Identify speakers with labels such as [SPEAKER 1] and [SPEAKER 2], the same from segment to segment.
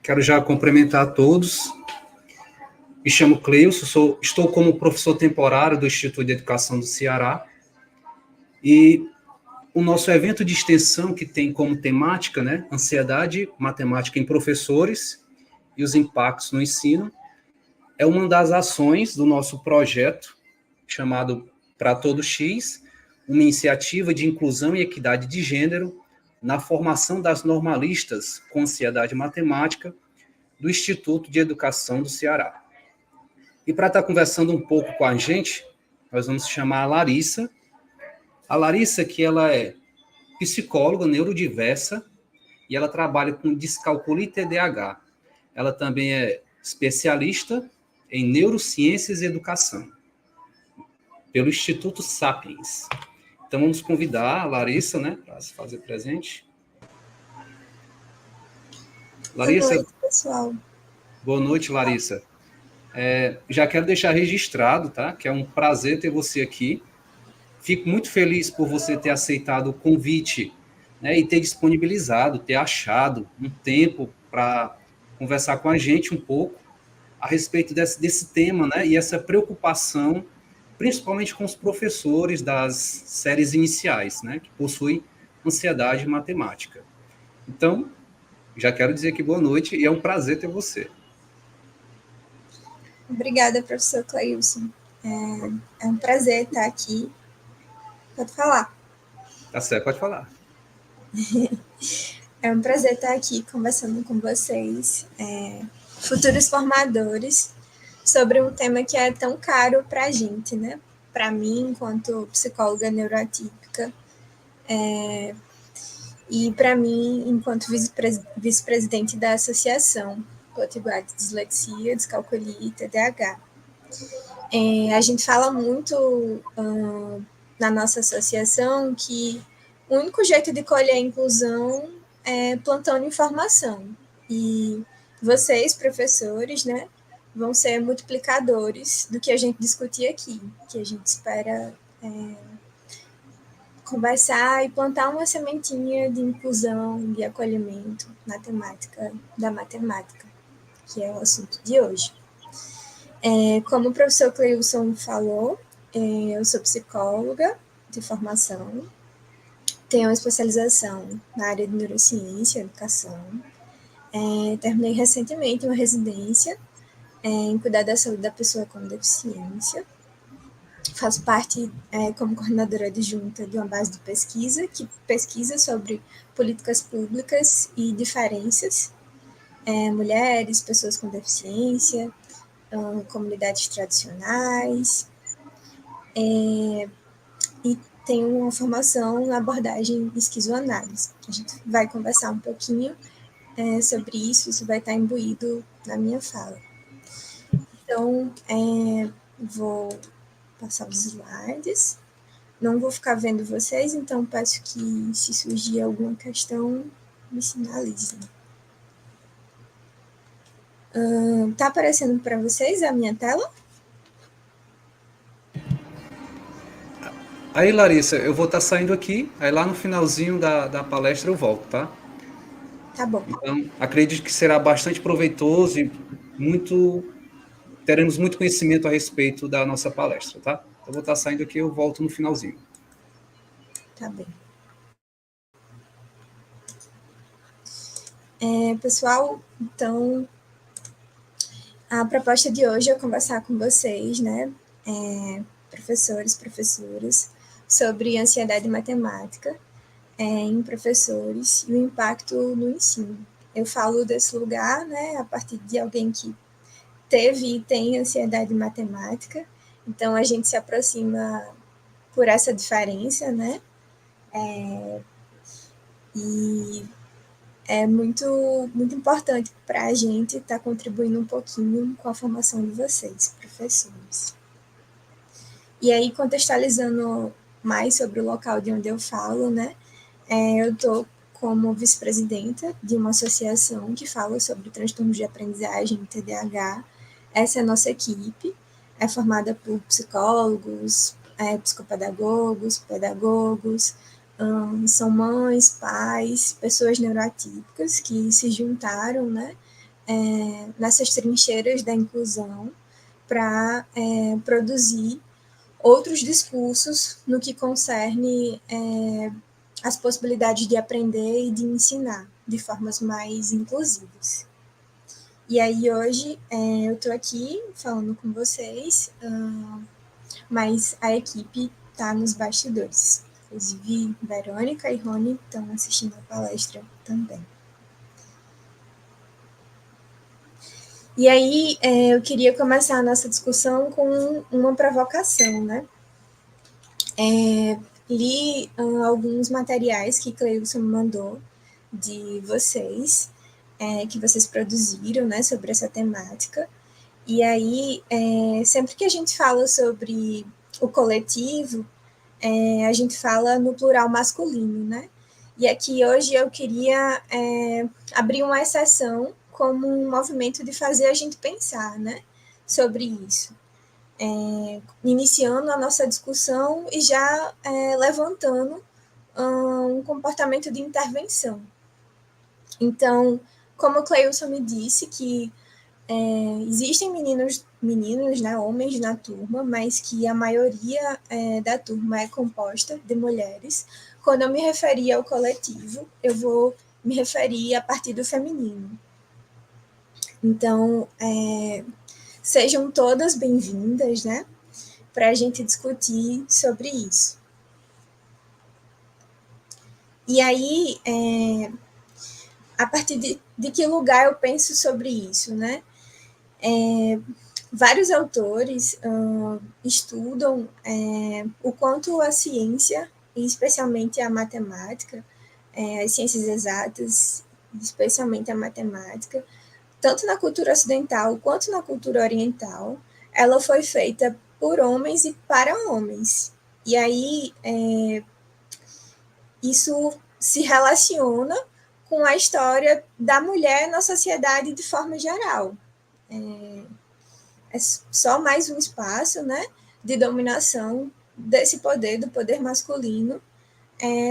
[SPEAKER 1] Quero já cumprimentar a todos. Me chamo Cleilson, estou como professor temporário do Instituto de Educação do Ceará. E o nosso evento de extensão, que tem como temática, ansiedade matemática em professores e os impactos no ensino, é uma das ações do nosso projeto, chamado Pra Todo X, uma iniciativa de inclusão e equidade de gênero na formação das normalistas com ansiedade matemática do Instituto de Educação do Ceará. E para estar conversando um pouco com a gente, nós vamos chamar a Larissa. A Larissa, que ela é psicóloga neurodiversa e ela trabalha com descalculia e TDAH. Ela também é especialista em neurociências e educação, pelo Instituto Sapiens. Então, vamos convidar a Larissa, para se fazer presente. Larissa.
[SPEAKER 2] Boa noite, pessoal.
[SPEAKER 1] Boa noite, Larissa. Já quero deixar registrado, que é um prazer ter você aqui. Fico muito feliz por você ter aceitado o convite, e ter disponibilizado, ter achado um tempo para conversar com a gente um pouco a respeito desse tema, e essa preocupação, principalmente com os professores das séries iniciais, que possuem ansiedade matemática. Então, já quero dizer que boa noite e é um prazer ter você.
[SPEAKER 2] Obrigada, professor Cleilson. É um prazer estar aqui. Pode falar.
[SPEAKER 1] Tá certo, pode falar.
[SPEAKER 2] É um prazer estar aqui conversando com vocês, futuros formadores, sobre um tema que é tão caro para a gente, Para mim, enquanto psicóloga neuroatípica, e para mim, enquanto vice-presidente da Associação Potiguar de Dislexia, Descalculia e TDAH. A gente fala muito na nossa associação que o único jeito de colher a inclusão é plantando informação. E vocês, professores, vão ser multiplicadores do que a gente discutir aqui, que a gente espera conversar e plantar uma sementinha de inclusão, de acolhimento na temática da matemática, que é o assunto de hoje. Como o professor Cleilson falou, eu sou psicóloga de formação, tenho uma especialização na área de neurociência e educação, terminei recentemente uma residência em cuidar da saúde da pessoa com deficiência, faço parte como coordenadora adjunta de uma base de pesquisa que pesquisa sobre políticas públicas e diferenças, mulheres, pessoas com deficiência, comunidades tradicionais, e tenho uma formação na abordagem de esquizoanálise. A gente vai conversar um pouquinho sobre isso vai estar imbuído na minha fala. Então, vou passar os slides. Não vou ficar vendo vocês, então peço que, se surgir alguma questão, me sinalizem. Tá aparecendo para vocês a minha tela?
[SPEAKER 1] Aí, Larissa, eu vou estar saindo aqui, aí lá no finalzinho da palestra eu volto, tá?
[SPEAKER 2] Tá bom.
[SPEAKER 1] Então, acredito que será bastante proveitoso e teremos muito conhecimento a respeito da nossa palestra, tá? Eu vou estar saindo aqui, eu volto no finalzinho.
[SPEAKER 2] Tá bem. Pessoal, então, a proposta de hoje é conversar com vocês, professores, professoras, sobre ansiedade matemática em professores e o impacto no ensino. Eu falo desse lugar, a partir de alguém que teve e tem ansiedade matemática, então a gente se aproxima por essa diferença, e é muito, muito importante para a gente estar contribuindo um pouquinho com a formação de vocês, professores. E aí, contextualizando mais sobre o local de onde eu falo, eu estou como vice-presidenta de uma associação que fala sobre transtornos de aprendizagem TDAH. Essa é a nossa equipe, é formada por psicólogos, psicopedagogos, pedagogos, são mães, pais, pessoas neuroatípicas que se juntaram, nessas trincheiras da inclusão para produzir outros discursos no que concerne as possibilidades de aprender e de ensinar de formas mais inclusivas. E aí hoje eu estou aqui falando com vocês, mas a equipe está nos bastidores. Inclusive, Verônica e Rony estão assistindo a palestra também. E aí eu queria começar a nossa discussão com uma provocação, né? Li alguns materiais que Cleilson me mandou de vocês, que vocês produziram, né, sobre essa temática. E aí, sempre que a gente fala sobre o coletivo, a gente fala no plural masculino, né? E aqui hoje eu queria abrir uma exceção como um movimento de fazer a gente pensar, né, sobre isso. Iniciando a nossa discussão e já levantando um comportamento de intervenção. Então, como o Cleilson me disse, que existem meninos, né, homens na turma, mas que a maioria da turma é composta de mulheres. Quando eu me referir ao coletivo, eu vou me referir a partir do feminino. Então, sejam todas bem-vindas, né, para a gente discutir sobre isso. E aí, a partir de que lugar eu penso sobre isso, né? Vários autores estudam o quanto a ciência, e especialmente a matemática, as ciências exatas, especialmente a matemática, tanto na cultura ocidental quanto na cultura oriental, ela foi feita por homens e para homens. E aí, isso se relaciona com a história da mulher na sociedade de forma geral. É só mais um espaço, né, de dominação desse poder, do poder masculino,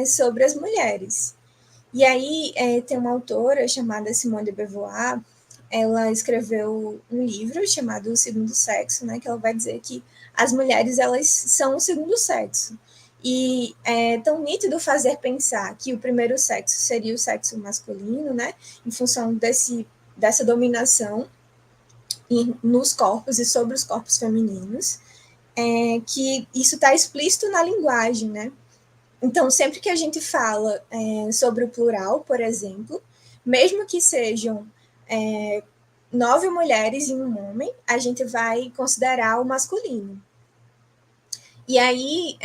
[SPEAKER 2] sobre as mulheres. E aí tem uma autora chamada Simone de Beauvoir, ela escreveu um livro chamado O Segundo Sexo, né, que ela vai dizer que as mulheres elas são o segundo sexo. E é tão nítido fazer pensar que o primeiro sexo seria o sexo masculino, né, em função dessa dominação nos corpos e sobre os corpos femininos, que isso está explícito na linguagem, né? Então, sempre que a gente fala sobre o plural, por exemplo, mesmo que sejam 9 mulheres e um homem, a gente vai considerar o masculino. E aí,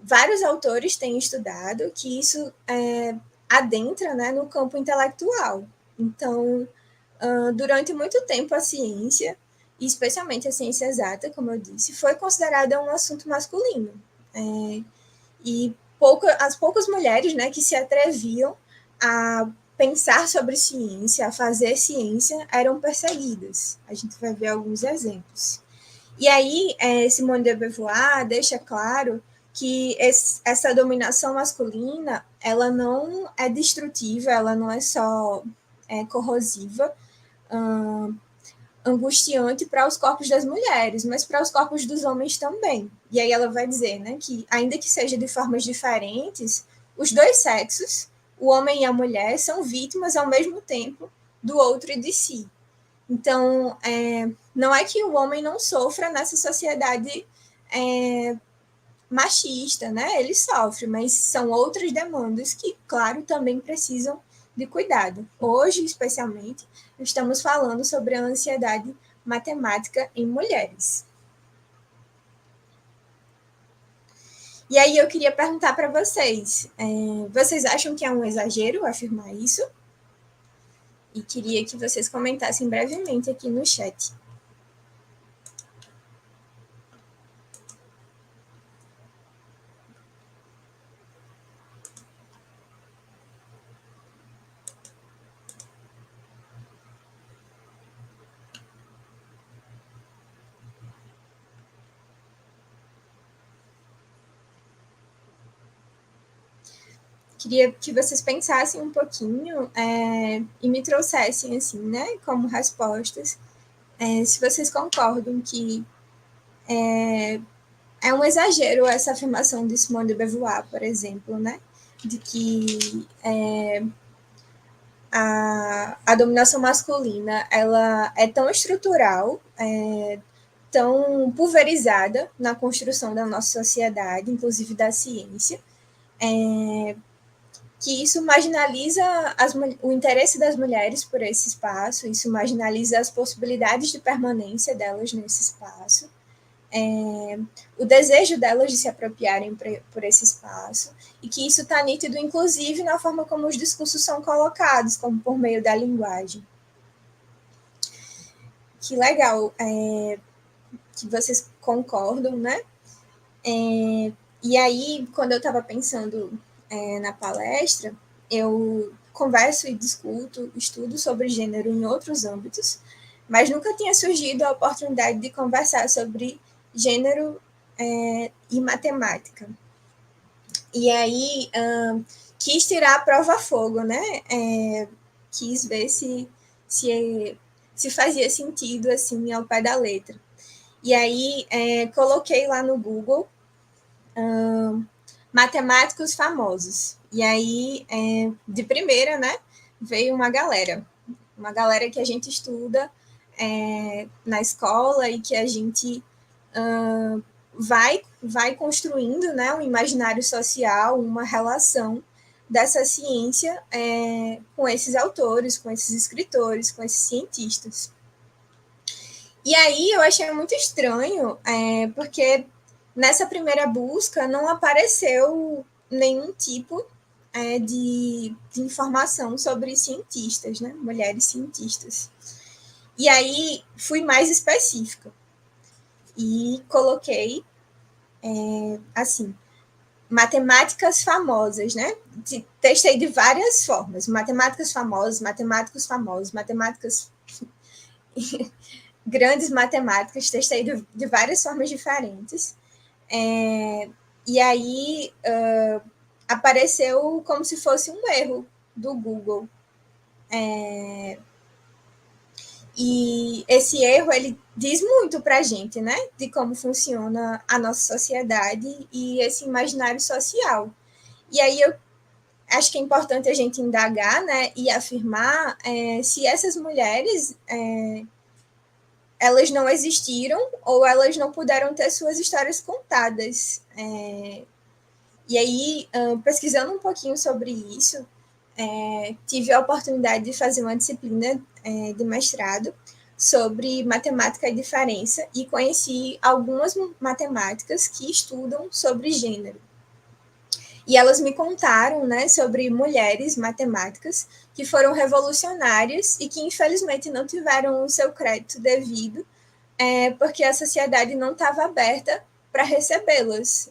[SPEAKER 2] vários autores têm estudado que isso adentra, né, no campo intelectual. Então, durante muito tempo, a ciência, e especialmente a ciência exata, como eu disse, foi considerada um assunto masculino. E as poucas mulheres, né, que se atreviam a pensar sobre ciência, a fazer ciência, eram perseguidas. A gente vai ver alguns exemplos. E aí, Simone de Beauvoir deixa claro que essa dominação masculina, ela não é destrutiva, ela não é só corrosiva, angustiante para os corpos das mulheres, mas para os corpos dos homens também. E aí ela vai dizer, né, que ainda que seja de formas diferentes, os dois sexos, o homem e a mulher, são vítimas ao mesmo tempo do outro e de si. Então, não é que o homem não sofra nessa sociedade machista, né? Ele sofre, mas são outras demandas que, claro, também precisam de cuidado. Hoje, especialmente, estamos falando sobre a ansiedade matemática em mulheres. E aí eu queria perguntar para vocês, vocês acham que é um exagero afirmar isso? E queria que vocês comentassem brevemente aqui no chat. queria que vocês pensassem um pouquinho e me trouxessem, assim, né, como respostas, se vocês concordam que é um exagero essa afirmação de Simone de Beauvoir, por exemplo, né, de que a dominação masculina ela é tão estrutural, tão pulverizada na construção da nossa sociedade, inclusive da ciência, que isso marginaliza o interesse das mulheres por esse espaço, isso marginaliza as possibilidades de permanência delas nesse espaço, o desejo delas de se apropriarem por esse espaço, e que isso está nítido, inclusive, na forma como os discursos são colocados, como por meio da linguagem. Que legal que vocês concordam, né? E aí, quando eu estava pensando na palestra, eu converso e discuto, estudo sobre gênero em outros âmbitos, mas nunca tinha surgido a oportunidade de conversar sobre gênero e matemática. E aí, quis tirar a prova a fogo, né? Quis ver se fazia sentido, assim, ao pé da letra. E aí, coloquei lá no Google matemáticos famosos. E aí, de primeira, né, veio uma galera que a gente estuda na escola e que a gente vai construindo, né, um imaginário social, uma relação dessa ciência com esses autores, com esses escritores, com esses cientistas. E aí eu achei muito estranho, porque nessa primeira busca não apareceu nenhum tipo de informação sobre cientistas, né? Mulheres cientistas. E aí fui mais específica e coloquei assim, matemáticas famosas, né? Testei de várias formas, matemáticas famosas, matemáticos famosos, matemáticas grandes matemáticas, testei de várias formas diferentes. E aí apareceu como se fosse um erro do Google. E esse erro, ele diz muito para a gente, né? De como funciona a nossa sociedade e esse imaginário social. E aí eu acho que é importante a gente indagar, né? E afirmar se essas mulheres elas não existiram ou elas não puderam ter suas histórias contadas. E aí, pesquisando um pouquinho sobre isso, tive a oportunidade de fazer uma disciplina de mestrado sobre matemática e diferença e conheci algumas matemáticas que estudam sobre gênero. E elas me contaram, né, sobre mulheres matemáticas que foram revolucionárias e que, infelizmente, não tiveram o seu crédito devido, porque a sociedade não estava aberta para recebê-las,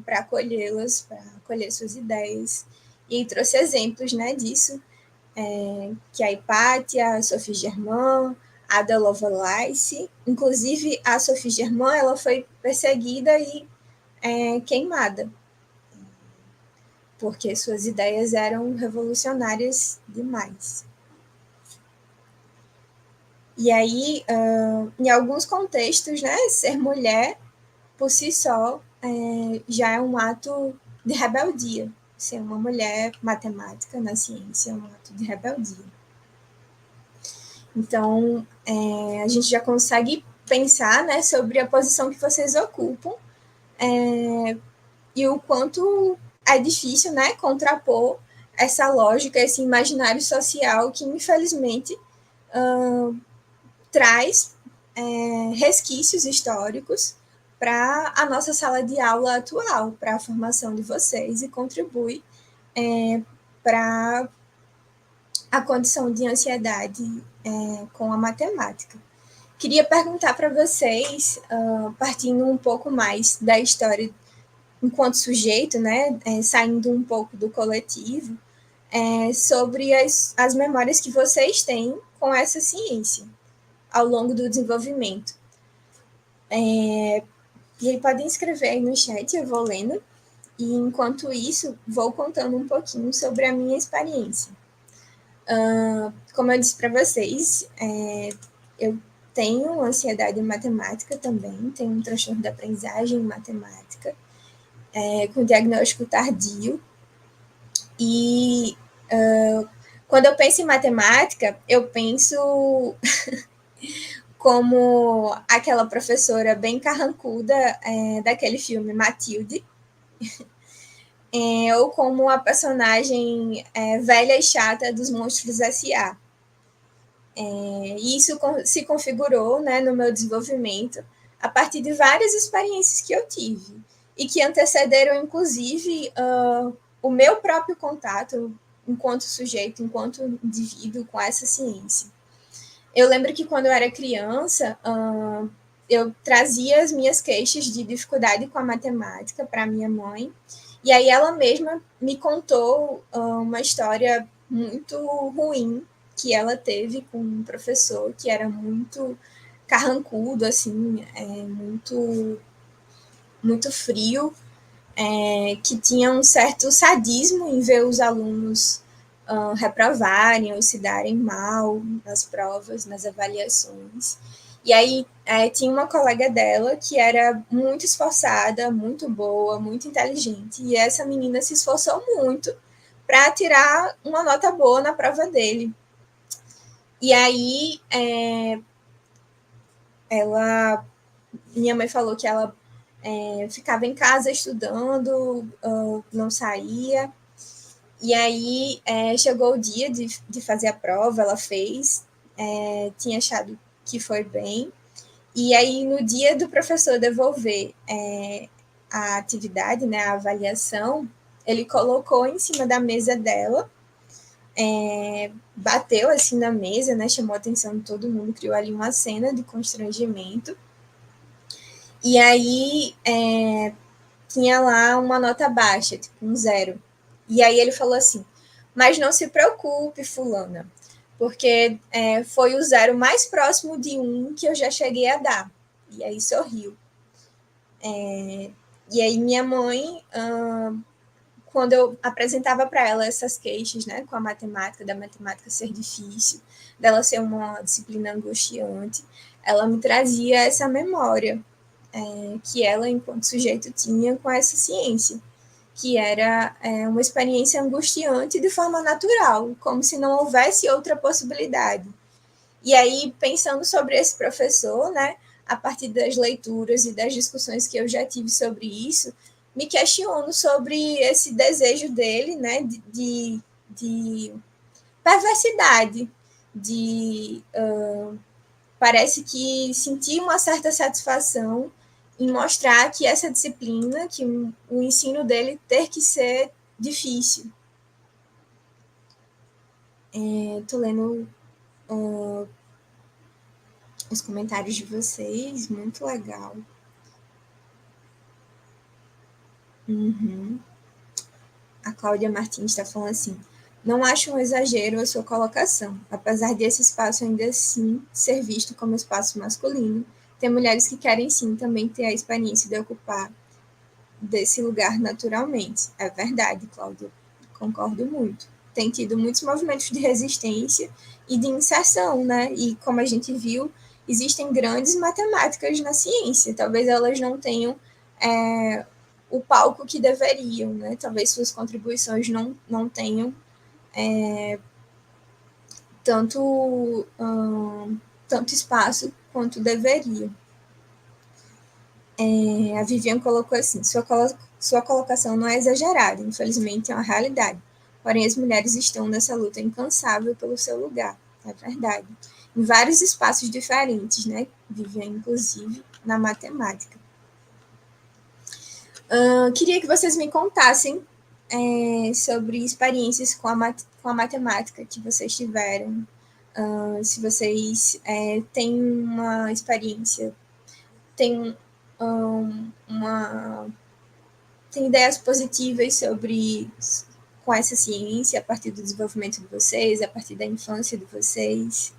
[SPEAKER 2] para acolhê-las, para acolher suas ideias. E trouxe exemplos, né, disso, que a Hipátia, a Sophie Germain, a Ada Lovelace, inclusive a Sophie Germain, ela foi perseguida e queimada, porque suas ideias eram revolucionárias demais. E aí, em alguns contextos, né, ser mulher, por si só, já é um ato de rebeldia. Ser uma mulher matemática na ciência é um ato de rebeldia. Então, a gente já consegue pensar, né, sobre a posição que vocês ocupam e o quanto é difícil, né, contrapor essa lógica, esse imaginário social que, infelizmente, traz resquícios históricos para a nossa sala de aula atual, para a formação de vocês e contribui para a condição de ansiedade com a matemática. Queria perguntar para vocês, partindo um pouco mais da história enquanto sujeito, né, saindo um pouco do coletivo, sobre as memórias que vocês têm com essa ciência ao longo do desenvolvimento. E aí podem escrever aí no chat, eu vou lendo. E, enquanto isso, vou contando um pouquinho sobre a minha experiência. Como eu disse para vocês, eu tenho ansiedade em matemática também, tenho um transtorno de aprendizagem em matemática, com diagnóstico tardio. E quando eu penso em matemática, eu penso como aquela professora bem carrancuda daquele filme Matilde, ou como a personagem velha e chata dos Monstros S.A. E isso se configurou, né, no meu desenvolvimento a partir de várias experiências que eu tive e que antecederam, inclusive, o meu próprio contato enquanto sujeito, enquanto indivíduo com essa ciência. Eu lembro que quando eu era criança, eu trazia as minhas queixas de dificuldade com a matemática para minha mãe, e aí ela mesma me contou uma história muito ruim que ela teve com um professor que era muito carrancudo, assim, muito frio, que tinha um certo sadismo em ver os alunos reprovarem ou se darem mal nas provas, nas avaliações. E aí tinha uma colega dela que era muito esforçada, muito boa, muito inteligente, e essa menina se esforçou muito para tirar uma nota boa na prova dele. E aí minha mãe falou que ela ficava em casa estudando, não saía. E aí chegou o dia de fazer a prova, ela fez, tinha achado que foi bem. E aí, no dia do professor devolver a atividade, né, a avaliação, ele colocou em cima da mesa dela, bateu assim na mesa, né, chamou a atenção de todo mundo, criou ali uma cena de constrangimento. E aí tinha lá uma nota baixa, tipo um 0. E aí ele falou assim, mas não se preocupe, fulana, porque foi o 0 mais próximo de 1 que eu já cheguei a dar. E aí sorriu. E aí minha mãe, quando eu apresentava para ela essas queixas, né, com a matemática, da matemática ser difícil, dela ser uma disciplina angustiante, ela me trazia essa memória que ela, enquanto sujeito, tinha com essa ciência, que era uma experiência angustiante de forma natural, como se não houvesse outra possibilidade. E aí, pensando sobre esse professor, né, a partir das leituras e das discussões que eu já tive sobre isso, me questiono sobre esse desejo dele, né, de perversidade, parece que sentir uma certa satisfação em mostrar que essa disciplina, que o ensino dele ter que ser difícil. Estou lendo os comentários de vocês, muito legal. Uhum. A Cláudia Martins está falando assim, não acho um exagero a sua colocação, apesar desse espaço ainda assim ser visto como espaço masculino, tem mulheres que querem sim também ter a experiência de ocupar desse lugar naturalmente. É verdade, Cláudia, concordo muito. Tem tido muitos movimentos de resistência e de inserção, né? E como a gente viu, existem grandes matemáticas na ciência. Talvez elas não tenham o palco que deveriam, né? Talvez suas contribuições não tenham tanto, tanto espaço quanto deveriam. A Vivian colocou assim, sua colocação não é exagerada, infelizmente é uma realidade. Porém, as mulheres estão nessa luta incansável pelo seu lugar, é verdade. Em vários espaços diferentes, né? Vivian, inclusive, na matemática. Queria que vocês me contassem sobre experiências com a matemática que vocês tiveram. Se vocês têm uma experiência, têm tem ideias positivas sobre com essa ciência a partir do desenvolvimento de vocês, a partir da infância de vocês?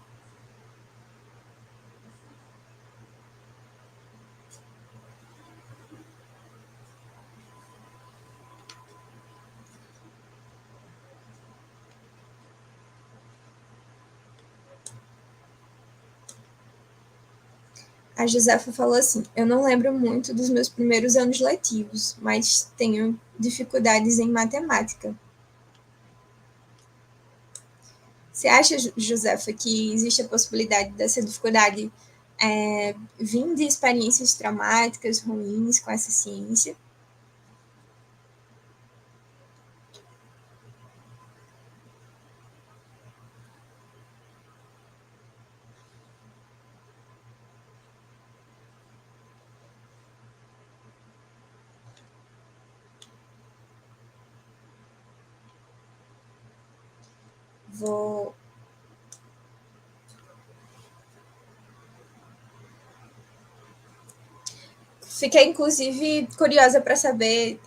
[SPEAKER 2] A Josefa falou assim: eu não lembro muito dos meus primeiros anos letivos, mas tenho dificuldades em matemática. Você acha, Josefa, que existe a possibilidade dessa dificuldade vir de experiências traumáticas, ruins com essa ciência? Vou Fiquei, inclusive, curiosa para saber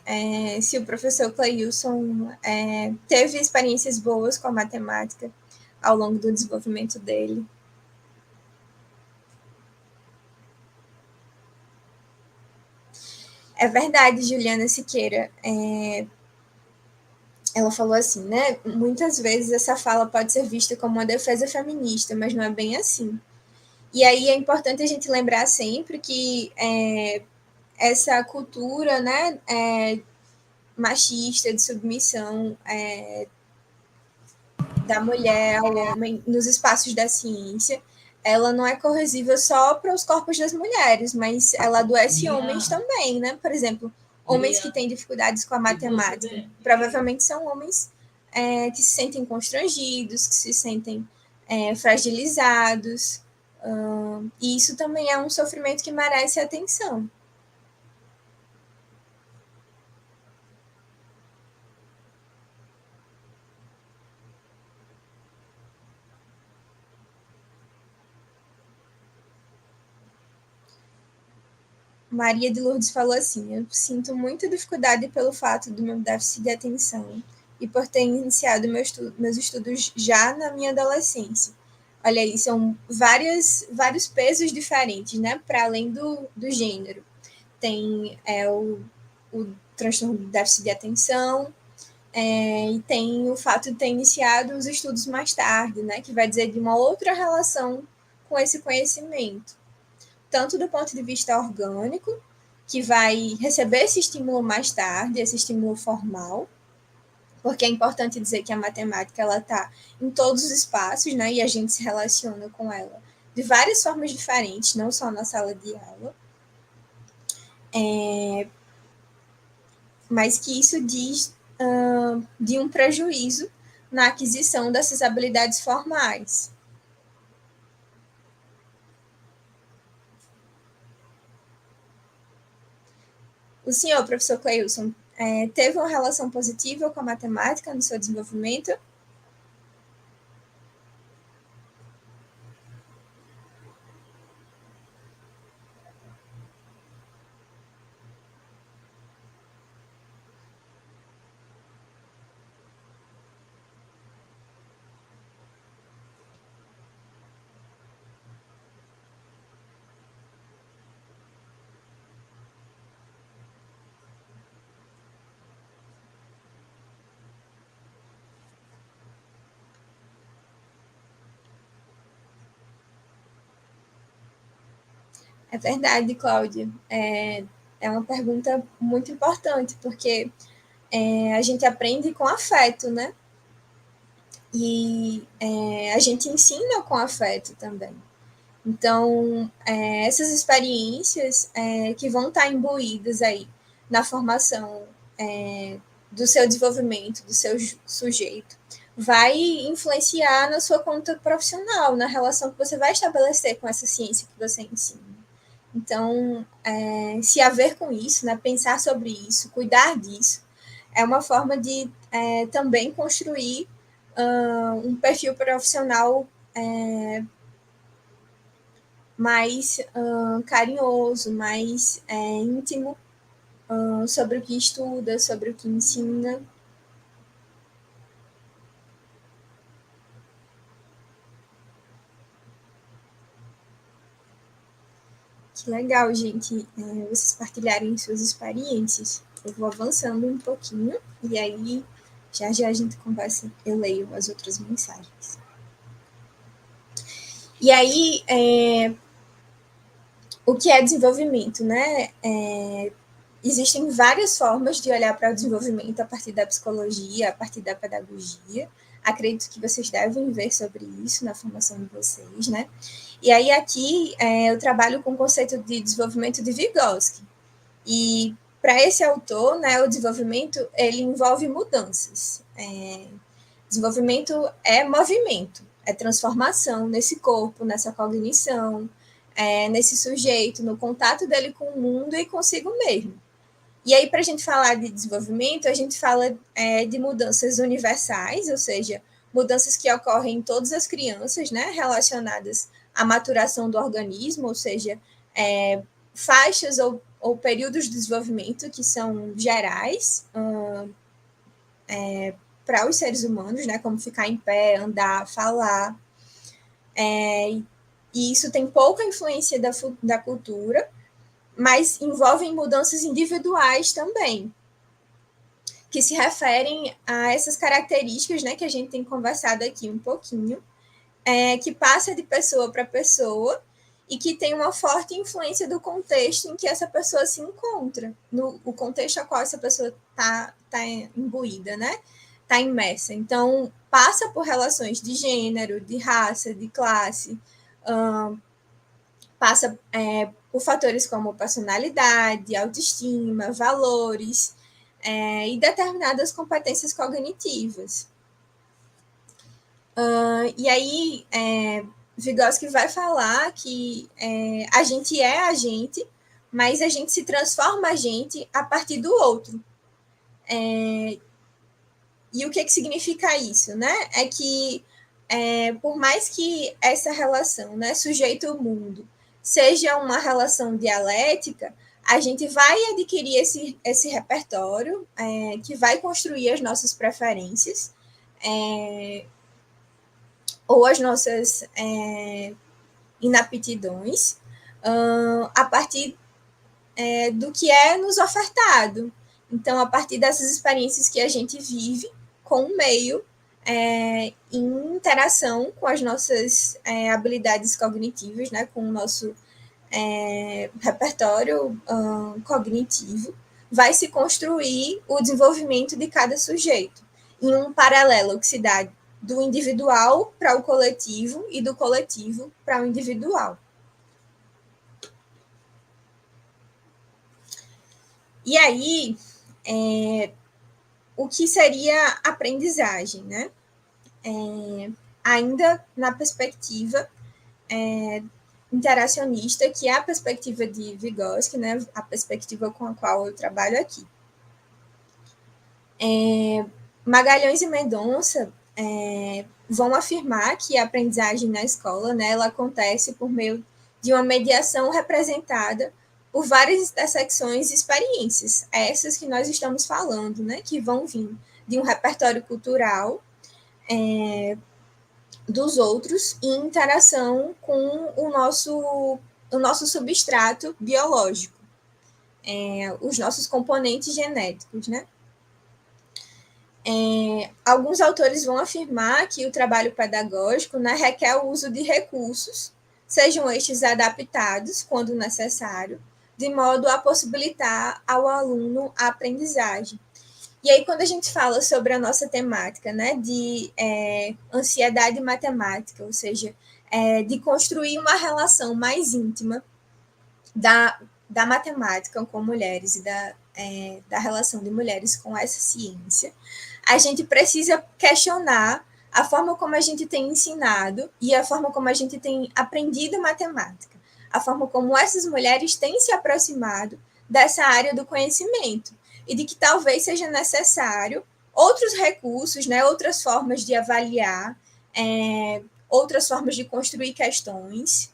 [SPEAKER 2] se o professor Cleilson teve experiências boas com a matemática ao longo do desenvolvimento dele. É verdade, Juliana Siqueira. Ela falou assim, né? Muitas vezes essa fala pode ser vista como uma defesa feminista, mas não é bem assim. E aí é importante a gente lembrar sempre que essa cultura, né, machista, de submissão da mulher ao homem nos espaços da ciência, ela não é corrosiva só para os corpos das mulheres, mas ela adoece homens também, né? Por exemplo, homens que têm dificuldades com a matemática, provavelmente são homens que se sentem constrangidos, que se sentem fragilizados, e isso também é um sofrimento que merece atenção. Maria de Lourdes falou assim: eu sinto muita dificuldade pelo fato do meu déficit de atenção e por ter iniciado meus estudos já na minha adolescência. Olha aí, são vários pesos diferentes, né? Para além do gênero. Tem o transtorno de déficit de atenção, e tem o fato de ter iniciado os estudos mais tarde, né? Que vai dizer de uma outra relação com esse conhecimento, tanto do ponto de vista orgânico, que vai receber esse estímulo mais tarde, esse estímulo formal, porque é importante dizer que a matemática ela está em todos os espaços, né? E a gente se relaciona com ela de várias formas diferentes, não só na sala de aula. Mas que isso diz de um prejuízo na aquisição dessas habilidades formais. O senhor, professor Cleilson, teve uma relação positiva com a matemática no seu desenvolvimento? É verdade, Cláudia. É uma pergunta muito importante, porque a gente aprende com afeto, né? E a gente ensina com afeto também. Então, essas experiências que vão estar imbuídas aí na formação do seu desenvolvimento, do seu sujeito, vai influenciar na sua conduta profissional, na relação que você vai estabelecer com essa ciência que você ensina. Então, se haver com isso, né, pensar sobre isso, cuidar disso, é uma forma de também construir um perfil profissional mais carinhoso, mais íntimo sobre o que estuda, sobre o que ensina. Que legal, gente, vocês partilharem suas experiências. Eu vou avançando um pouquinho e aí já a gente conversa, eu leio as outras mensagens. E aí, O que é desenvolvimento, né? Existem várias formas de olhar para o desenvolvimento a partir da psicologia, a partir da pedagogia. Acredito que vocês devem ver sobre isso na formação de vocês, né? E aí aqui eu trabalho com o conceito de desenvolvimento de Vygotsky. E para esse autor, né, o desenvolvimento ele envolve mudanças. Desenvolvimento é movimento, é transformação nesse corpo, nessa cognição, nesse sujeito, no contato dele com o mundo e consigo mesmo. E aí, para a gente falar de desenvolvimento, a gente fala de mudanças universais, ou seja, mudanças que ocorrem em todas as crianças, né, relacionadas à maturação do organismo, ou seja, faixas ou períodos de desenvolvimento que são gerais para os seres humanos, né, como ficar em pé, andar, falar. E isso tem pouca influência da cultura, mas envolvem mudanças individuais também, que se referem a essas características, né, que a gente tem conversado aqui um pouquinho, que passa de pessoa para pessoa e que tem uma forte influência do contexto em que essa pessoa se encontra, o contexto a qual essa pessoa está imbuída, né? Está imersa. Então, passa por relações de gênero, de raça, de classe, passa por fatores como personalidade, autoestima, valores e determinadas competências cognitivas. E aí, Vygotsky vai falar que a gente é a gente, mas a gente se transforma a gente a partir do outro. E o que significa isso, né? É que, por mais que essa relação, né, sujeito-mundo, seja uma relação dialética, a gente vai adquirir esse repertório que vai construir as nossas preferências, ou as nossas inaptidões, a partir do que é nos ofertado. Então, a partir dessas experiências que a gente vive com o meio, em interação com as nossas habilidades cognitivas, né, com o nosso repertório cognitivo, vai se construir o desenvolvimento de cada sujeito, em um paralelo que se dá do individual para o coletivo e do coletivo para o individual. E aí, o que seria aprendizagem, né? Ainda na perspectiva interacionista, que é a perspectiva de Vygotsky, né? A perspectiva com a qual eu trabalho aqui. Magalhães e Mendonça vão afirmar que a aprendizagem na escola, né, ela acontece por meio de uma mediação representada por várias intersecções e experiências, essas que nós estamos falando, né, que vão vir de um repertório cultural dos outros em interação com o nosso substrato biológico, os nossos componentes genéticos, né? Alguns autores vão afirmar que o trabalho pedagógico, né, requer o uso de recursos, sejam estes adaptados, quando necessário, de modo a possibilitar ao aluno a aprendizagem. E aí, quando a gente fala sobre a nossa temática, né, de ansiedade matemática, ou seja, de construir uma relação mais íntima da matemática com mulheres e da relação de mulheres com essa ciência, a gente precisa questionar a forma como a gente tem ensinado e a forma como a gente tem aprendido matemática, a forma como essas mulheres têm se aproximado dessa área do conhecimento e de que talvez seja necessário outros recursos, né, outras formas de avaliar, outras formas de construir questões,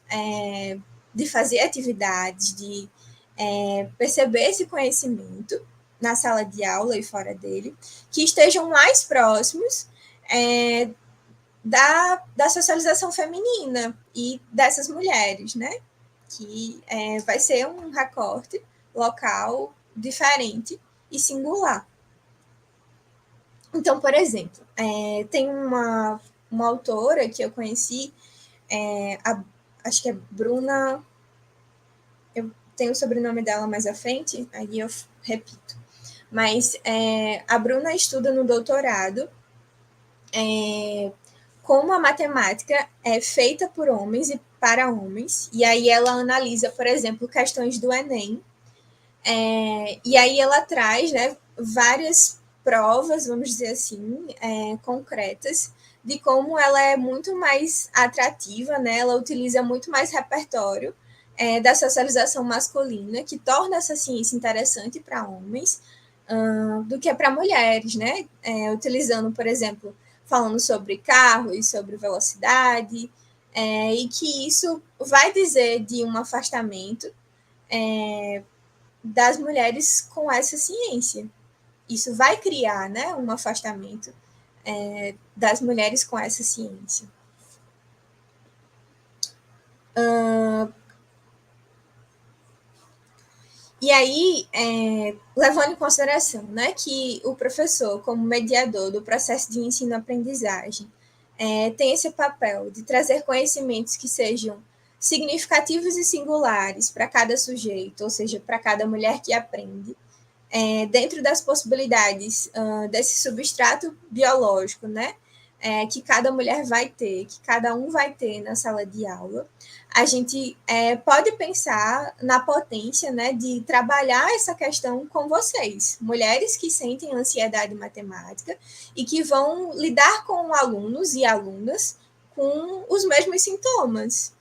[SPEAKER 2] de fazer atividades, de perceber esse conhecimento na sala de aula e fora dele, que estejam mais próximos da socialização feminina e dessas mulheres, né? Que vai ser um recorte local diferente e singular. Então, por exemplo, tem uma autora que eu conheci, acho que é Bruna tem o sobrenome dela mais à frente, aí eu repito. Mas a Bruna estuda no doutorado como a matemática é feita por homens e para homens, e aí ela analisa, por exemplo, questões do Enem, e aí ela traz, né, várias provas, vamos dizer assim, concretas, de como ela é muito mais atrativa, né, ela utiliza muito mais repertório da socialização masculina, que torna essa ciência interessante para homens, do que para mulheres, né, utilizando, por exemplo, falando sobre carros, sobre velocidade, e que isso vai dizer de um afastamento das mulheres com essa ciência. Isso vai criar, né, um afastamento das mulheres com essa ciência. E aí, levando em consideração, né, que o professor, como mediador do processo de ensino-aprendizagem, tem esse papel de trazer conhecimentos que sejam significativos e singulares para cada sujeito, ou seja, para cada mulher que aprende, dentro das possibilidades desse substrato biológico, né, que cada mulher vai ter, que cada um vai ter na sala de aula, a gente pode pensar na potência, né, de trabalhar essa questão com vocês, mulheres que sentem ansiedade matemática e que vão lidar com alunos e alunas com os mesmos sintomas.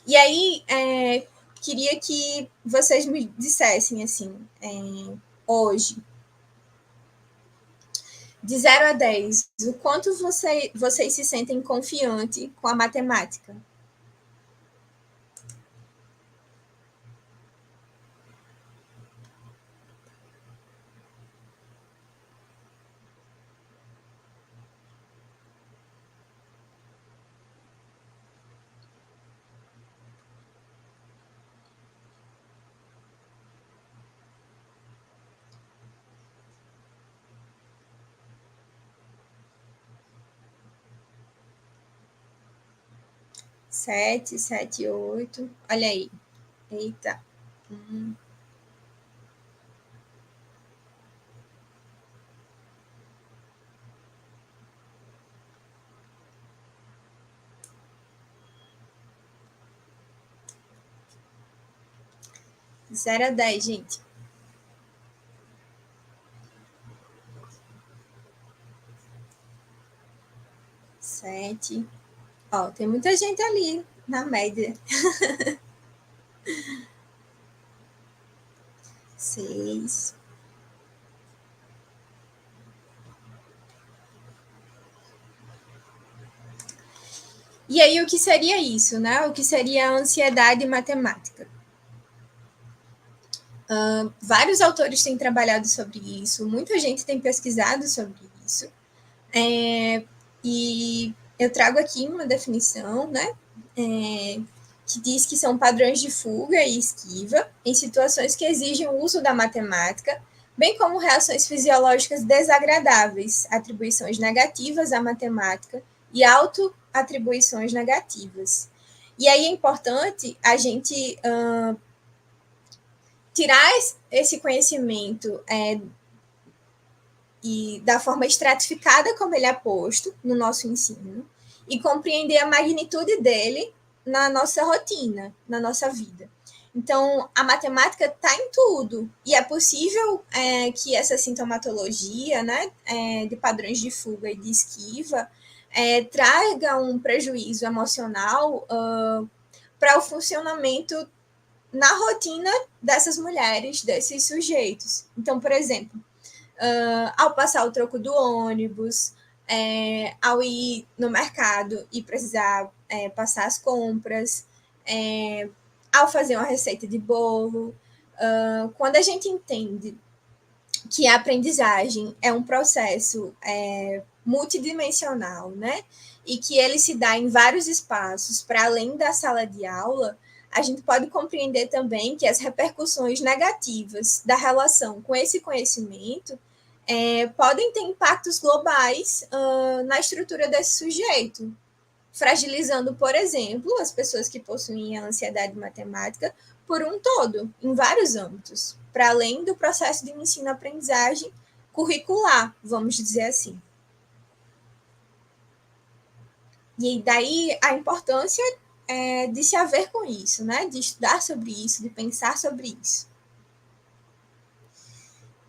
[SPEAKER 2] E aí, queria que vocês me dissessem, assim, hoje, de 0 a 10, o quanto vocês se sentem confiantes com a matemática? Sete, 7, 8. Olha aí. Eita. 0 a 10, gente. 7. Ó, tem muita gente ali na média. 6. E aí, o que seria isso, né? O que seria a ansiedade matemática? Vários autores têm trabalhado sobre isso, muita gente tem pesquisado sobre isso. E eu trago aqui uma definição, né? Que diz que são padrões de fuga e esquiva em situações que exigem o uso da matemática, bem como reações fisiológicas desagradáveis, atribuições negativas à matemática e autoatribuições negativas. E aí é importante a gente tirar esse conhecimento e da forma estratificada como ele é posto no nosso ensino e compreender a magnitude dele na nossa rotina, na nossa vida. Então, a matemática está em tudo e é possível que essa sintomatologia, né, de padrões de fuga e de esquiva traga um prejuízo emocional para o funcionamento na rotina dessas mulheres, desses sujeitos. Então, por exemplo, ao passar o troco do ônibus, ao ir no mercado e precisar passar as compras, ao fazer uma receita de bolo. Quando a gente entende que a aprendizagem é um processo multidimensional, né? E que ele se dá em vários espaços, para além da sala de aula, a gente pode compreender também que as repercussões negativas da relação com esse conhecimento podem ter impactos globais na estrutura desse sujeito. fragilizando, por exemplo, as pessoas que possuem a ansiedade matemática por um todo, em vários âmbitos, para além do processo de ensino-aprendizagem curricular, vamos dizer assim. E daí a importância de se haver com isso, né? De estudar sobre isso, de pensar sobre isso.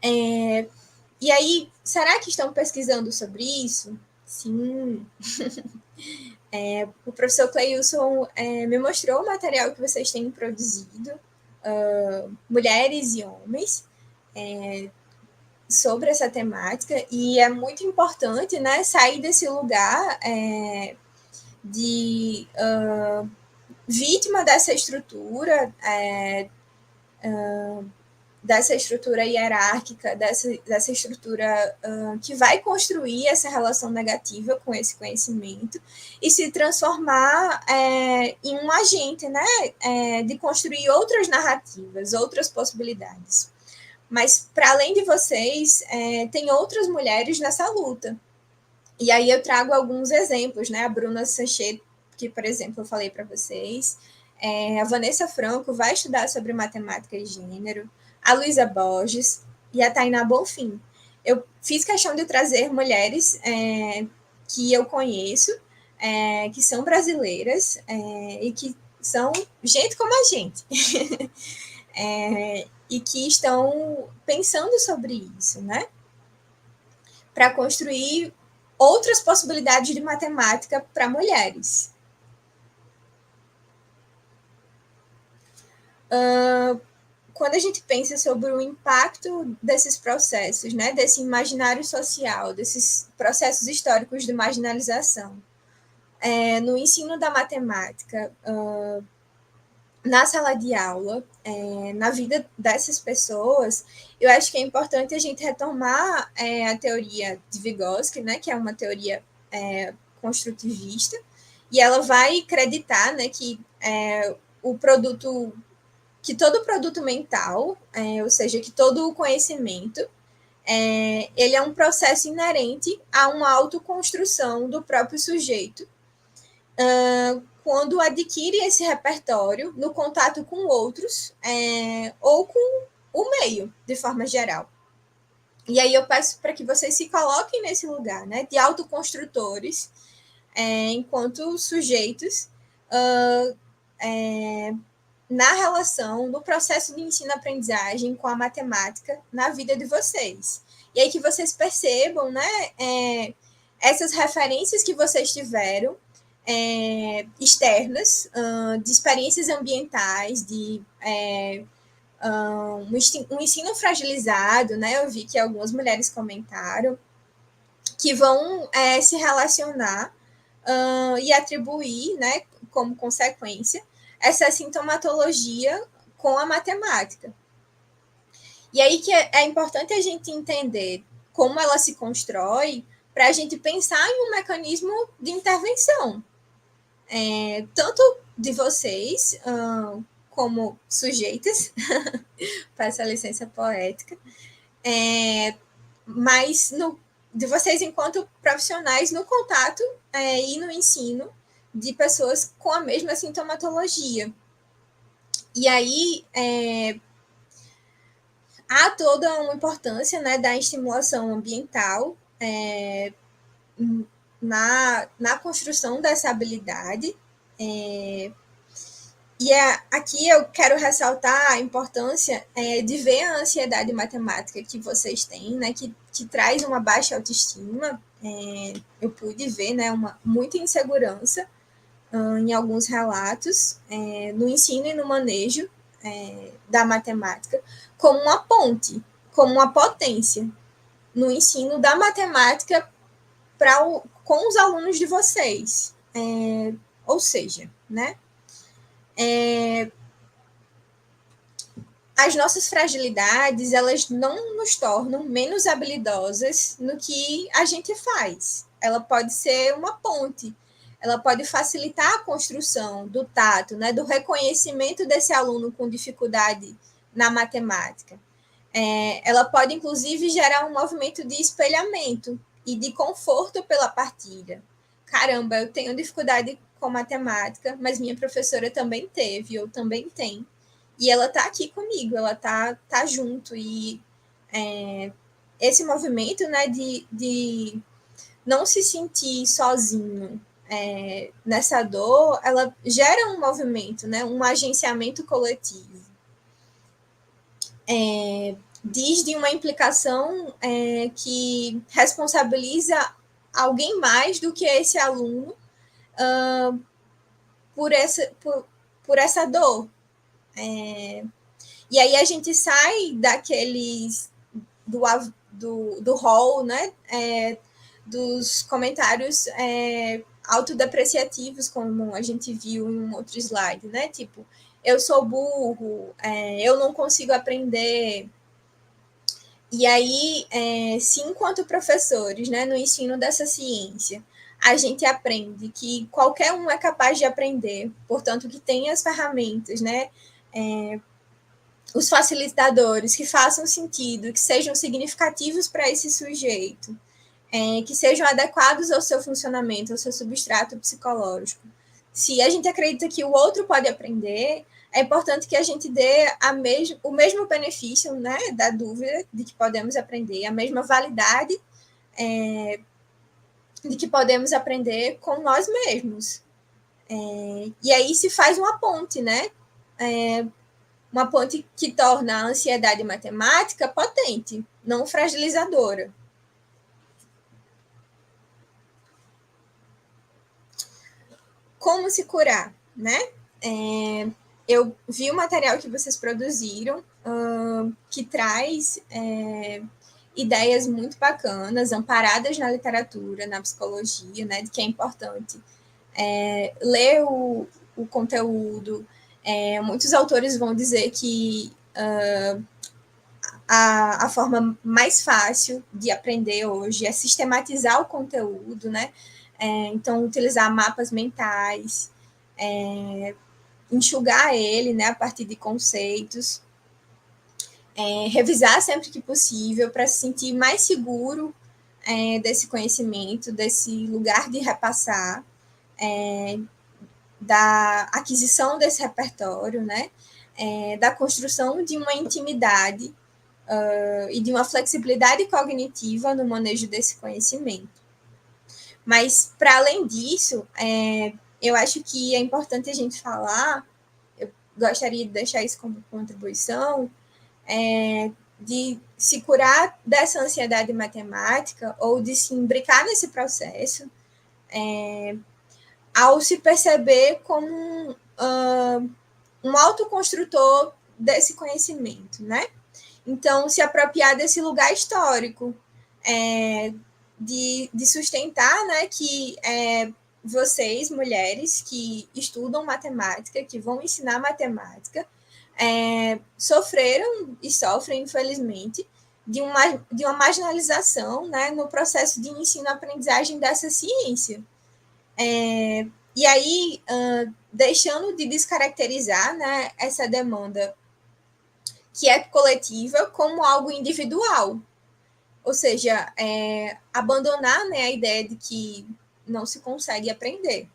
[SPEAKER 2] E aí, será que estão pesquisando sobre isso? Sim. O professor Cleilson me mostrou o material que vocês têm produzido, mulheres e homens, sobre essa temática, e é muito importante, né, sair desse lugar de vítima dessa estrutura, dessa estrutura hierárquica, dessa estrutura que vai construir essa relação negativa com esse conhecimento e se transformar em um agente, né, de construir outras narrativas, outras possibilidades. Mas, para além de vocês, tem outras mulheres nessa luta. E aí eu trago alguns exemplos, né? A Bruna Sanchez, que, por exemplo, eu falei para vocês, a Vanessa Franco vai estudar sobre matemática e gênero, a Luísa Borges e a Tainá Bonfim. Eu fiz questão de trazer mulheres que eu conheço, que são brasileiras e que são gente como a gente. E que estão pensando sobre isso, né? Para construir outras possibilidades de matemática para mulheres. Quando a gente pensa sobre o impacto desses processos, né, desse imaginário social, desses processos históricos de marginalização, no ensino da matemática, na sala de aula, na vida dessas pessoas, eu acho que é importante a gente retomar a teoria de Vygotsky, né, que é uma teoria construtivista, e ela vai acreditar, né, que que todo produto mental, ou seja, que todo o conhecimento, ele é um processo inerente a uma autoconstrução do próprio sujeito, quando adquire esse repertório no contato com outros ou com o meio, de forma geral. E aí eu peço para que vocês se coloquem nesse lugar, né, de autoconstrutores, enquanto sujeitos, na relação, no processo de ensino-aprendizagem com a matemática na vida de vocês. E aí que vocês percebam, né, essas referências que vocês tiveram, externas, de experiências ambientais, de um ensino fragilizado, né? Eu vi que algumas mulheres comentaram, que vão se relacionar e atribuir, né, como consequência, essa sintomatologia com a matemática. E aí que é importante a gente entender como ela se constrói para a gente pensar em um mecanismo de intervenção, tanto de vocês como sujeitas, peço a licença poética, mas de vocês enquanto profissionais no contato e no ensino de pessoas com a mesma sintomatologia. E aí há toda uma importância, né, da estimulação ambiental na construção dessa habilidade. Aqui eu quero ressaltar a importância de ver a ansiedade matemática que vocês têm, né, que traz uma baixa autoestima. Eu pude ver, né, muita insegurança em alguns relatos, no ensino e no manejo da matemática, como uma ponte, como uma potência no ensino da matemática com os alunos de vocês. Ou seja, né, as nossas fragilidades, elas não nos tornam menos habilidosas no que a gente faz. Ela pode ser uma ponte, ela pode facilitar a construção do tato, né, do reconhecimento desse aluno com dificuldade na matemática. Ela pode, inclusive, gerar um movimento de espelhamento e de conforto pela partilha. caramba, eu tenho dificuldade com matemática, mas minha professora também teve, ou também tem. E ela está aqui comigo, ela tá junto. E esse movimento, né, de não se sentir sozinho nessa dor, ela gera um movimento, né, um agenciamento coletivo. Diz de uma implicação que responsabiliza alguém mais do que esse aluno por essa dor. E aí a gente sai daqueles do hall, né, dos comentários autodepreciativos, como a gente viu em um outro slide, né, tipo, eu sou burro, eu não consigo aprender. E aí, se enquanto professores, né, no ensino dessa ciência, a gente aprende que qualquer um é capaz de aprender, portanto, que tem as ferramentas, né, os facilitadores que façam sentido, que sejam significativos para esse sujeito, que sejam adequados ao seu funcionamento, ao seu substrato psicológico. Se a gente acredita que o outro pode aprender, é importante que a gente dê o mesmo benefício, né, da dúvida de que podemos aprender, a mesma validade de que podemos aprender com nós mesmos. E aí se faz uma ponte, né? Uma ponte que torna a ansiedade matemática potente, não fragilizadora. Como se curar, né? Eu vi o material que vocês produziram, que traz ideias muito bacanas, amparadas na literatura, na psicologia, né? De que é importante ler o conteúdo. Muitos autores vão dizer que a forma mais fácil de aprender hoje é sistematizar o conteúdo, né? Então, utilizar mapas mentais, enxugar ele, né, a partir de conceitos, revisar sempre que possível para se sentir mais seguro desse conhecimento, desse lugar de repassar, da aquisição desse repertório, né, da construção de uma intimidade e de uma flexibilidade cognitiva no manejo desse conhecimento. Mas, para além disso, eu acho que é importante a gente falar, eu gostaria de deixar isso como contribuição, de se curar dessa ansiedade matemática ou de se imbricar nesse processo ao se perceber como um autoconstrutor desse conhecimento, né? Então, se apropriar desse lugar histórico, de sustentar, né, que vocês, mulheres que estudam matemática, que vão ensinar matemática, sofreram e sofrem, infelizmente, de uma marginalização, né, no processo de ensino-aprendizagem dessa ciência. E aí, deixando de descaracterizar, né, essa demanda que é coletiva como algo individual. Ou seja, abandonar, né, a ideia de que não se consegue aprender.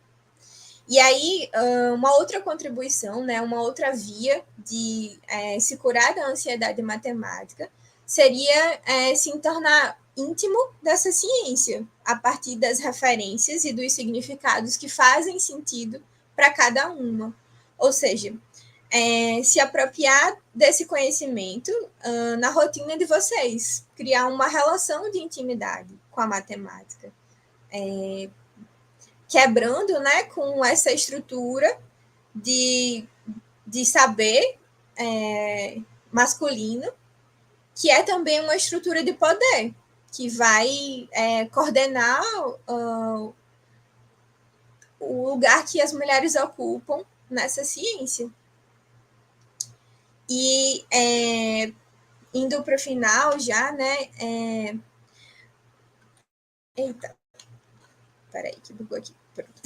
[SPEAKER 2] E aí, uma outra contribuição, né, uma outra via de se curar da ansiedade matemática seria se tornar íntimo dessa ciência, a partir das referências e dos significados que fazem sentido para cada uma. Ou seja, se apropriar desse conhecimento na rotina de vocês, criar uma relação de intimidade com a matemática, quebrando, né, com essa estrutura de saber masculino, que é também uma estrutura de poder, que vai coordenar o lugar que as mulheres ocupam nessa ciência. E indo para o final já, né? Eita, peraí, que bugou aqui. Pronto.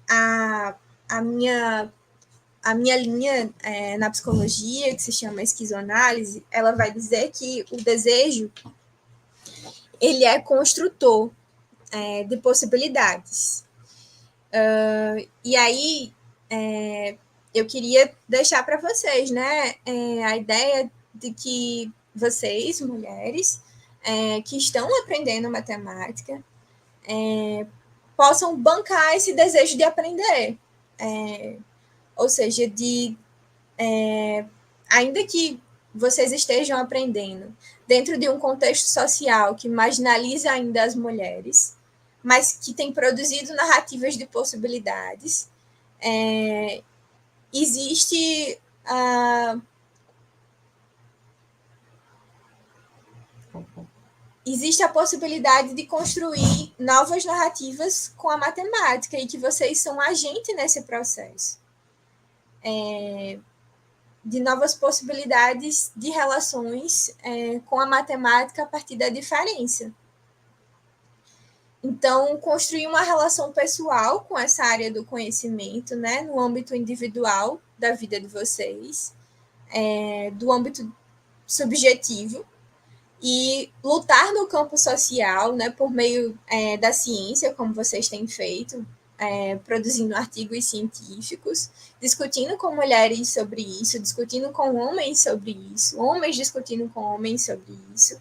[SPEAKER 2] A minha linha na psicologia, que se chama esquizoanálise, ela vai dizer que o desejo ele é construtor. de possibilidades. E aí, eu queria deixar para vocês, né, a ideia de que vocês, mulheres, que estão aprendendo matemática, possam bancar esse desejo de aprender. Ou seja, ainda que vocês estejam aprendendo dentro de um contexto social que marginaliza ainda as mulheres, mas que tem produzido narrativas de possibilidades, existe a possibilidade de construir novas narrativas com a matemática e que vocês são agente nesse processo. De novas possibilidades de relações com a matemática a partir da diferença. Então, construir uma relação pessoal com essa área do conhecimento, né, no âmbito individual da vida de vocês, do âmbito subjetivo, e lutar no campo social, né, por meio da ciência, como vocês têm feito, produzindo artigos científicos, discutindo com mulheres sobre isso, discutindo com homens sobre isso, homens discutindo com homens sobre isso,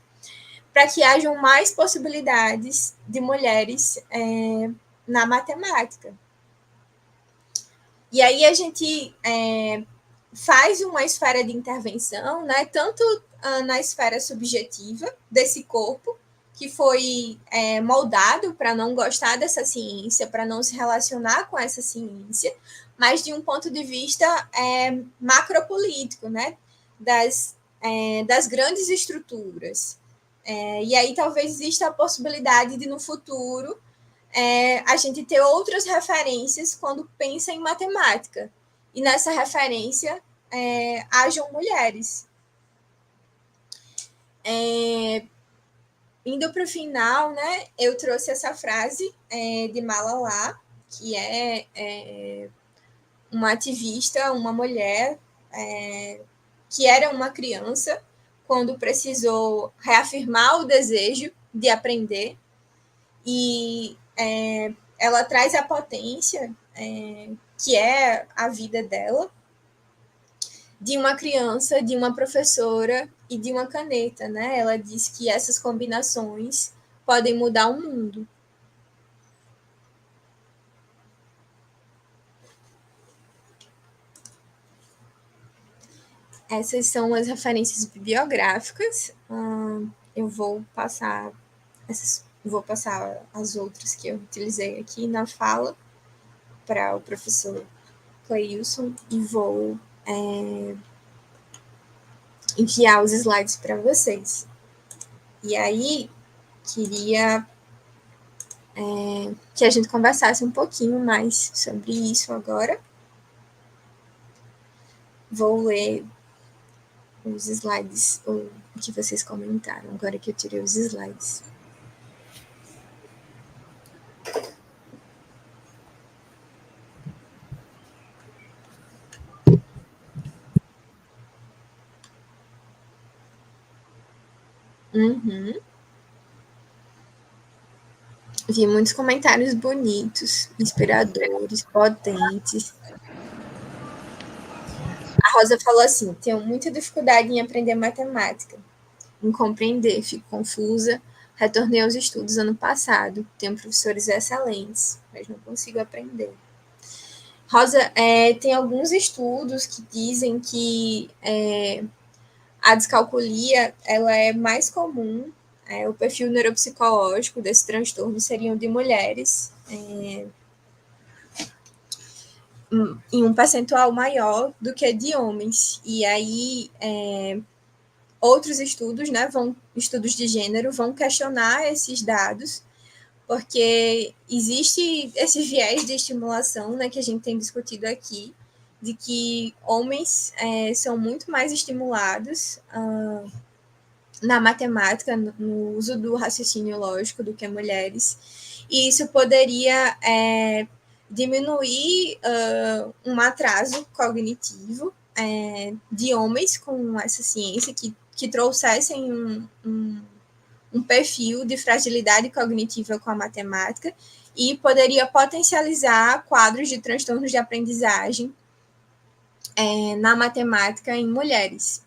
[SPEAKER 2] para que hajam mais possibilidades de mulheres na matemática. E aí a gente faz uma esfera de intervenção, né, tanto na esfera subjetiva desse corpo, que foi moldado para não gostar dessa ciência, para não se relacionar com essa ciência, mas de um ponto de vista macropolítico, né, das grandes estruturas. E aí talvez exista a possibilidade de, no futuro, a gente ter outras referências quando pensa em matemática. E nessa referência hajam mulheres. Indo para o final, né, eu trouxe essa frase de Malala, que é uma ativista, uma mulher que era uma criança quando precisou reafirmar o desejo de aprender, e ela traz a potência que é a vida dela, de uma criança, de uma professora e de uma caneta, né? Ela diz que essas combinações podem mudar o mundo. Essas são as referências bibliográficas. Eu vou passar as outras que eu utilizei aqui na fala para o professor Cleilson e vou enviar os slides para vocês. E aí, queria que a gente conversasse um pouquinho mais sobre isso agora. Vou ler os slides, o que vocês comentaram, agora que eu tirei os slides. Vi muitos comentários bonitos, inspiradores, potentes. A Rosa falou assim: tenho muita dificuldade em aprender matemática, em compreender, fico confusa. Retornei aos estudos ano passado, tenho professores excelentes, mas não consigo aprender. Rosa, tem alguns estudos que dizem que a descalculia ela é mais comum, o perfil neuropsicológico desse transtorno seriam de mulheres, em um percentual maior do que de homens. E aí, outros estudos, né, estudos de gênero, vão questionar esses dados, porque existe esse viés de estimulação, né, que a gente tem discutido aqui, de que homens são muito mais estimulados na matemática, no uso do raciocínio lógico, do que mulheres, e isso poderia diminuir um atraso cognitivo de homens com essa ciência, que trouxessem um perfil de fragilidade cognitiva com a matemática e poderia potencializar quadros de transtornos de aprendizagem na matemática em mulheres.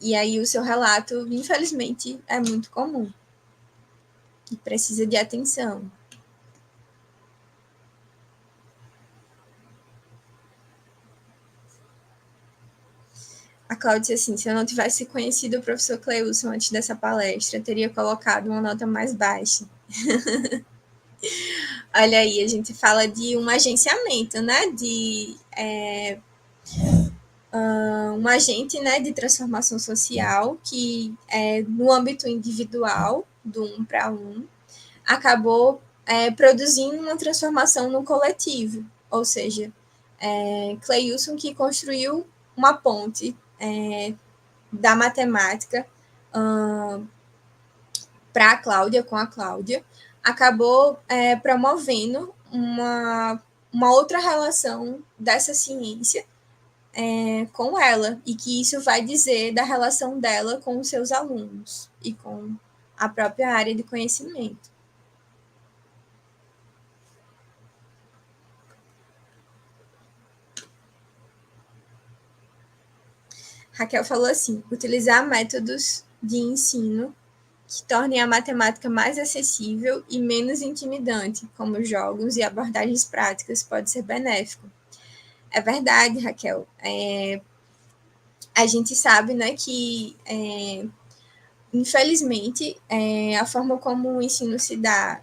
[SPEAKER 2] E aí o seu relato, infelizmente, é muito comum e precisa de atenção. A Cláudia disse assim, se eu não tivesse conhecido o professor Cleilson antes dessa palestra, teria colocado uma nota mais baixa. Olha aí, a gente fala de um agenciamento, né? De um agente, né, de transformação social que, no âmbito individual, do 1 para 1, acabou produzindo uma transformação no coletivo, ou seja, Cleilson que construiu uma ponte da matemática para a Cláudia, com a Cláudia, acabou promovendo uma outra relação dessa ciência com ela, e que isso vai dizer da relação dela com os seus alunos e com a própria área de conhecimento. Raquel falou assim, utilizar métodos de ensino que tornem a matemática mais acessível e menos intimidante, como jogos e abordagens práticas, pode ser benéfico. É verdade, Raquel. A gente sabe, né, que, infelizmente, a forma como o ensino se dá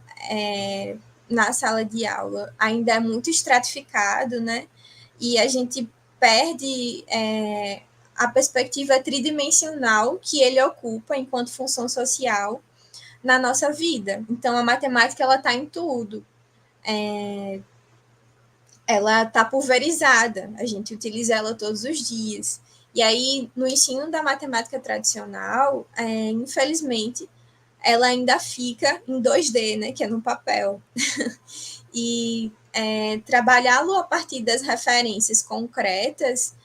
[SPEAKER 2] na sala de aula ainda é muito estratificado, né, e a gente perde a perspectiva tridimensional que ele ocupa enquanto função social na nossa vida. Então, a matemática ela está em tudo. Ela está pulverizada, a gente utiliza ela todos os dias. E aí, no ensino da matemática tradicional, infelizmente, ela ainda fica em 2D, né, que é no papel. E trabalhá-lo a partir das referências concretas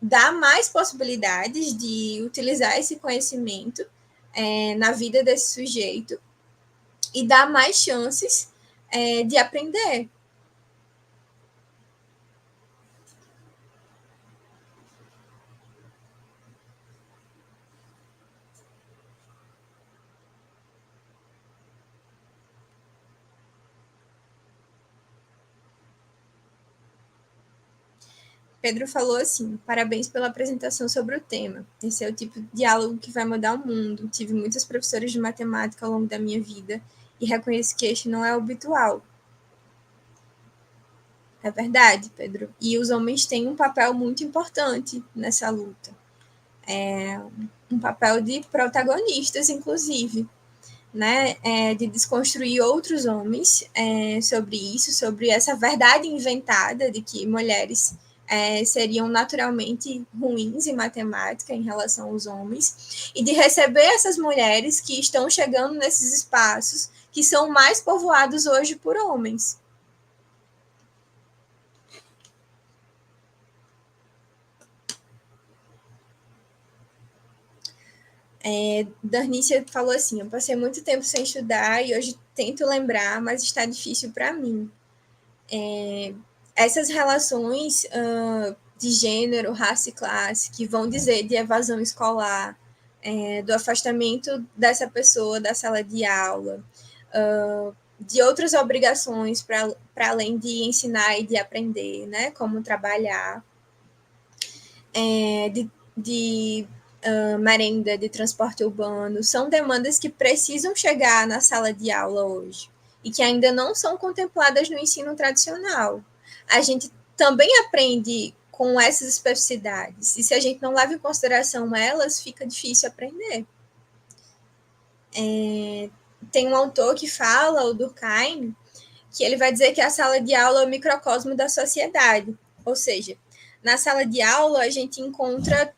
[SPEAKER 2] dá mais possibilidades de utilizar esse conhecimento na vida desse sujeito e dá mais chances de aprender. Pedro falou assim, parabéns pela apresentação sobre o tema. Esse é o tipo de diálogo que vai mudar o mundo. Tive muitos professores de matemática ao longo da minha vida e reconheço que este não é habitual. É verdade, Pedro. E os homens têm um papel muito importante nessa luta. Um papel de protagonistas, inclusive, né? De desconstruir outros homens sobre isso, sobre essa verdade inventada de que mulheres seriam naturalmente ruins em matemática em relação aos homens, e de receber essas mulheres que estão chegando nesses espaços que são mais povoados hoje por homens. Darnícia falou assim, eu passei muito tempo sem estudar e hoje tento lembrar, mas está difícil para mim. Essas relações de gênero, raça e classe, que vão dizer de evasão escolar, do afastamento dessa pessoa da sala de aula, de outras obrigações para além de ensinar e de aprender, né, como trabalhar, de merenda, de transporte urbano, são demandas que precisam chegar na sala de aula hoje e que ainda não são contempladas no ensino tradicional. A gente também aprende com essas especificidades, e se a gente não leva em consideração elas, fica difícil aprender. Tem um autor que fala, o Durkheim, que ele vai dizer que a sala de aula é o microcosmo da sociedade, ou seja, na sala de aula a gente encontra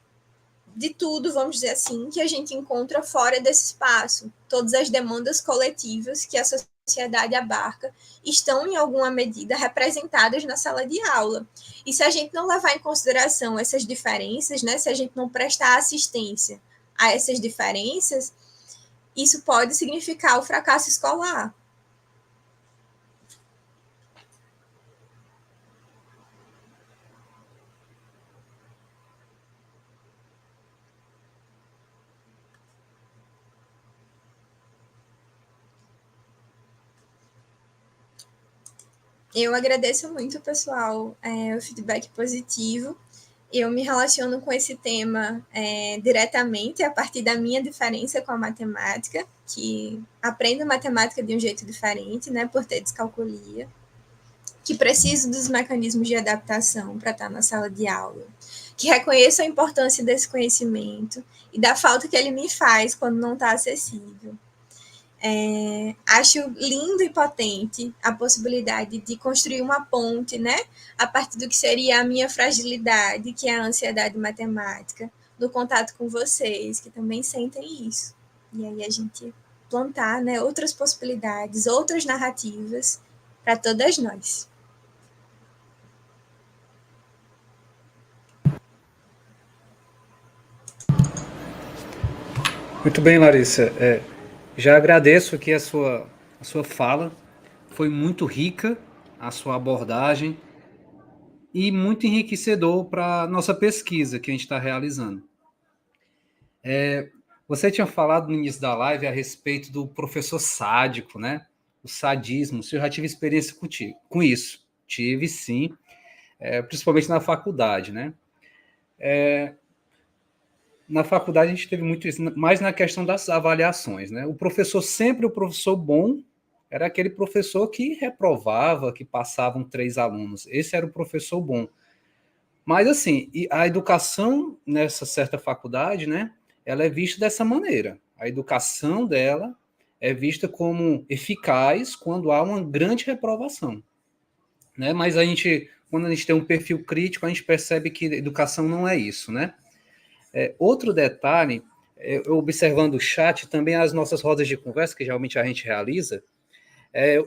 [SPEAKER 2] de tudo, vamos dizer assim, que a gente encontra fora desse espaço. Todas as demandas coletivas que a sociedade abarca estão, em alguma medida, representadas na sala de aula. E se a gente não levar em consideração essas diferenças, né, se a gente não prestar assistência a essas diferenças, isso pode significar o fracasso escolar. Eu agradeço muito, pessoal, o feedback positivo. Eu me relaciono com esse tema diretamente a partir da minha diferença com a matemática, que aprendo matemática de um jeito diferente, né, por ter descalculia, que preciso dos mecanismos de adaptação para estar na sala de aula, que reconheço a importância desse conhecimento e da falta que ele me faz quando não está acessível. Acho lindo e potente a possibilidade de construir uma ponte, né, a partir do que seria a minha fragilidade, que é a ansiedade matemática, no contato com vocês, que também sentem isso. E aí a gente plantar, né, outras possibilidades, outras narrativas para todas nós.
[SPEAKER 1] Muito bem, Larissa. Já agradeço aqui a sua fala. Foi muito rica a sua abordagem e muito enriquecedor para a nossa pesquisa que a gente está realizando. Você tinha falado no início da live a respeito do professor sádico, né? O sadismo. Eu já tive experiência com isso. Tive, sim, principalmente na faculdade, né? Na faculdade a gente teve muito isso, mais na questão das avaliações, né? O professor bom, era aquele professor que reprovava, que passavam 3 alunos. Esse era o professor bom. Mas, assim, a educação nessa certa faculdade, né? Ela é vista dessa maneira. A educação dela é vista como eficaz quando há uma grande reprovação, né? Mas quando a gente tem um perfil crítico, a gente percebe que educação não é isso, né? Outro detalhe, eu observando o chat, também as nossas rodas de conversa, que geralmente a gente realiza,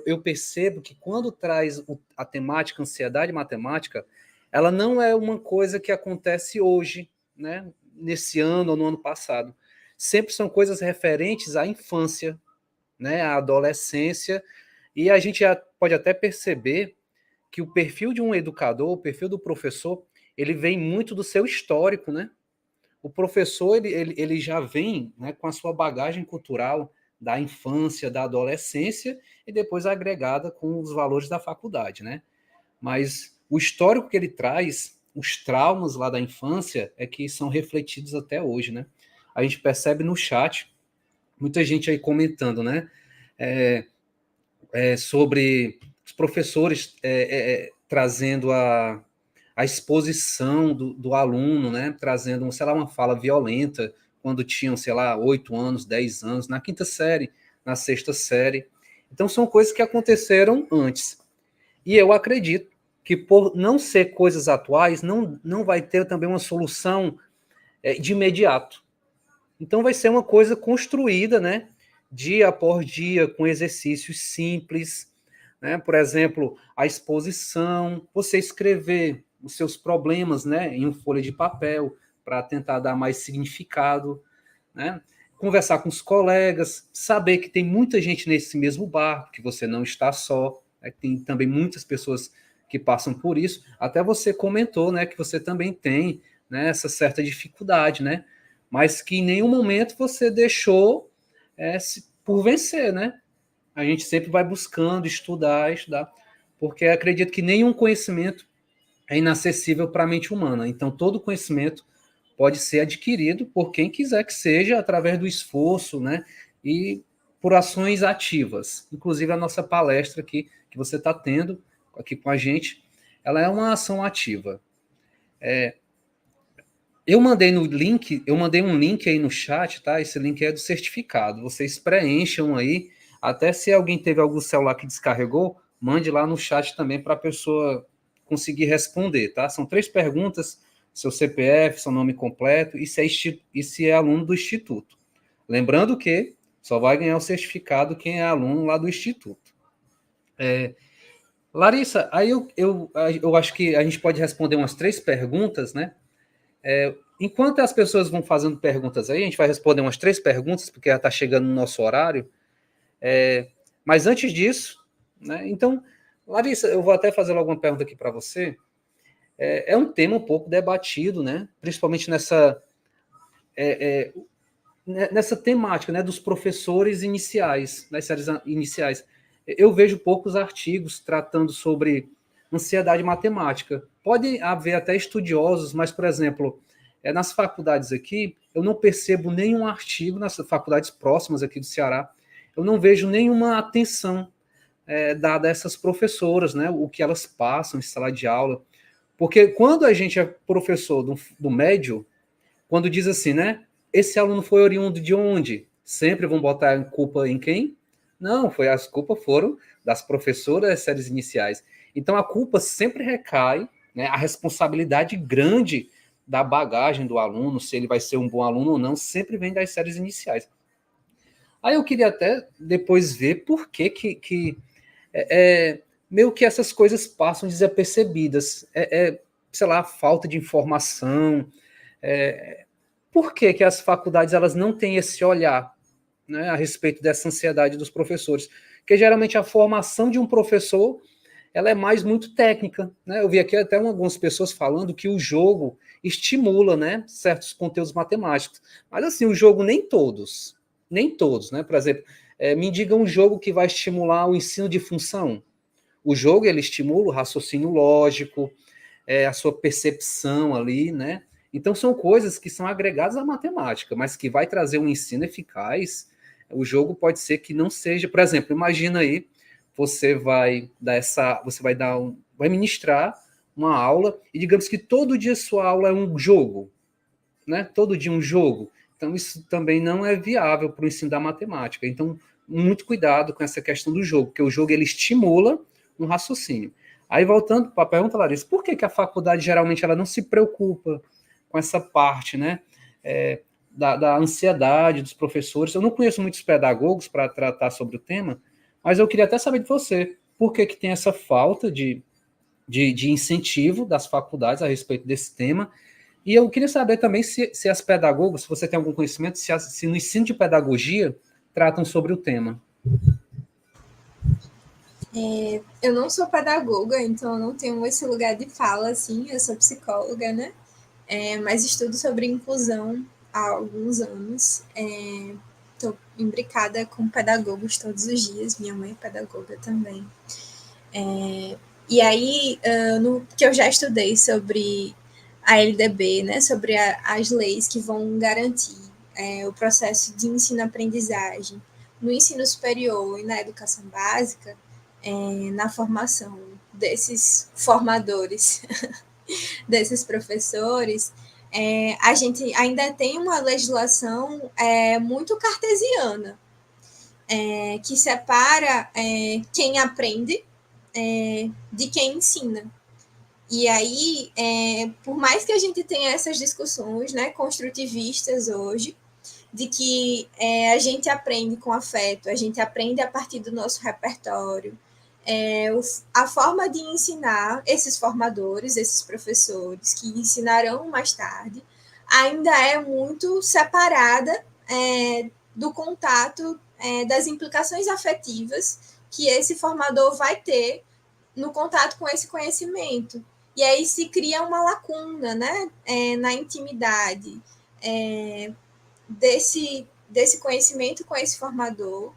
[SPEAKER 1] eu percebo que quando traz a temática ansiedade matemática, ela não é uma coisa que acontece hoje, né, nesse ano ou no ano passado. Sempre são coisas referentes à infância, né, à adolescência, e a gente pode até perceber que o perfil de um educador, o perfil do professor, ele vem muito do seu histórico, né? O professor ele já vem, né, com a sua bagagem cultural da infância, da adolescência e depois agregada com os valores da faculdade, né? Mas o histórico que ele traz, os traumas lá da infância, é que são refletidos até hoje, né? A gente percebe no chat muita gente aí comentando, né? Sobre os professores trazendo a exposição do aluno, né, trazendo, sei lá, uma fala violenta, quando tinham, sei lá, 8 anos, 10 anos, na quinta série, na sexta série. Então, são coisas que aconteceram antes. E eu acredito que, por não ser coisas atuais, não vai ter também uma solução de imediato. Então, vai ser uma coisa construída, né, dia após dia, com exercícios simples, né? Por exemplo, a exposição, você escrever os seus problemas, né, em uma folha de papel para tentar dar mais significado, né? Conversar com os colegas, saber que tem muita gente nesse mesmo barco, que você não está só, né? Tem também muitas pessoas que passam por isso. Até você comentou, né, que você também tem, né, essa certa dificuldade, né? Mas que em nenhum momento você deixou por vencer, né? A gente sempre vai buscando estudar, porque acredito que nenhum conhecimento é inacessível para a mente humana. Então, todo conhecimento pode ser adquirido por quem quiser que seja, através do esforço, né? E por ações ativas. Inclusive, a nossa palestra aqui, que você está tendo aqui com a gente, ela é uma ação ativa. Eu mandei um link aí no chat, tá? Esse link é do certificado. Vocês preencham aí. Até se alguém teve algum celular que descarregou, mande lá no chat também para a pessoa conseguir responder, tá? São 3 perguntas: seu CPF, seu nome completo e se é aluno do Instituto. Lembrando que só vai ganhar o certificado quem é aluno lá do Instituto. Larissa, aí eu acho que a gente pode responder umas 3 perguntas, né? enquanto as pessoas vão fazendo perguntas aí, a gente vai responder umas 3 perguntas, porque já está chegando no nosso horário. Mas antes disso, né, então, Larissa, eu vou até fazer alguma pergunta aqui para você. É um tema um pouco debatido, né, principalmente nessa temática, né, dos professores iniciais, das séries iniciais. Eu vejo poucos artigos tratando sobre ansiedade matemática. Pode haver até estudiosos, mas, por exemplo, nas faculdades aqui, eu não percebo nenhum artigo, nas faculdades próximas aqui do Ceará, eu não vejo nenhuma atenção dada a essas professoras, né, o que elas passam em sala de aula. Porque quando a gente é professor do médio, quando diz assim, né, esse aluno foi oriundo de onde? Sempre vão botar a culpa em quem? Não, as culpas foram das professoras das séries iniciais. Então a culpa sempre recai, né, a responsabilidade grande da bagagem do aluno, se ele vai ser um bom aluno ou não, sempre vem das séries iniciais. Aí eu queria até depois ver por que meio que essas coisas passam desapercebidas. Sei lá, falta de informação. Por que as faculdades elas não têm esse olhar, né, a respeito dessa ansiedade dos professores? Porque geralmente a formação de um professor ela é mais muito técnica, né? Eu vi aqui até algumas pessoas falando que o jogo estimula, né, certos conteúdos matemáticos, mas assim o jogo nem todos, né? Por exemplo, me diga um jogo que vai estimular o ensino de função. O jogo ele estimula o raciocínio lógico, a sua percepção ali, né? Então são coisas que são agregadas à matemática, mas que vai trazer um ensino eficaz. O jogo pode ser que não seja, por exemplo, imagina aí, vai ministrar uma aula e digamos que todo dia sua aula é um jogo, né? Todo dia um jogo. Então isso também não é viável para o ensino da matemática. Então muito cuidado com essa questão do jogo, porque o jogo ele estimula um raciocínio. Aí voltando para a pergunta, Larissa, por que a faculdade geralmente ela não se preocupa com essa parte, né, da ansiedade dos professores? Eu não conheço muitos pedagogos para tratar sobre o tema, mas eu queria até saber de você, por que tem essa falta de incentivo das faculdades a respeito desse tema? E eu queria saber também se as pedagogas, se você tem algum conhecimento, se no ensino de pedagogia tratam sobre o tema.
[SPEAKER 2] Eu não sou pedagoga, então eu não tenho esse lugar de fala, assim, eu sou psicóloga, né? Mas estudo sobre inclusão há alguns anos. Estou imbricada com pedagogos todos os dias, minha mãe é pedagoga também. E aí, no que eu já estudei sobre a LDB, né, sobre as leis que vão garantir o processo de ensino-aprendizagem no ensino superior e na educação básica, na formação desses formadores, desses professores, a gente ainda tem uma legislação muito cartesiana, que separa quem aprende de quem ensina. E aí, por mais que a gente tenha essas discussões, né, construtivistas hoje, de que a gente aprende com afeto, a gente aprende a partir do nosso repertório, a forma de ensinar esses formadores, esses professores que ensinarão mais tarde, ainda é muito separada do contato, das implicações afetivas que esse formador vai ter no contato com esse conhecimento. E aí se cria uma lacuna, né, na intimidade desse conhecimento com esse formador,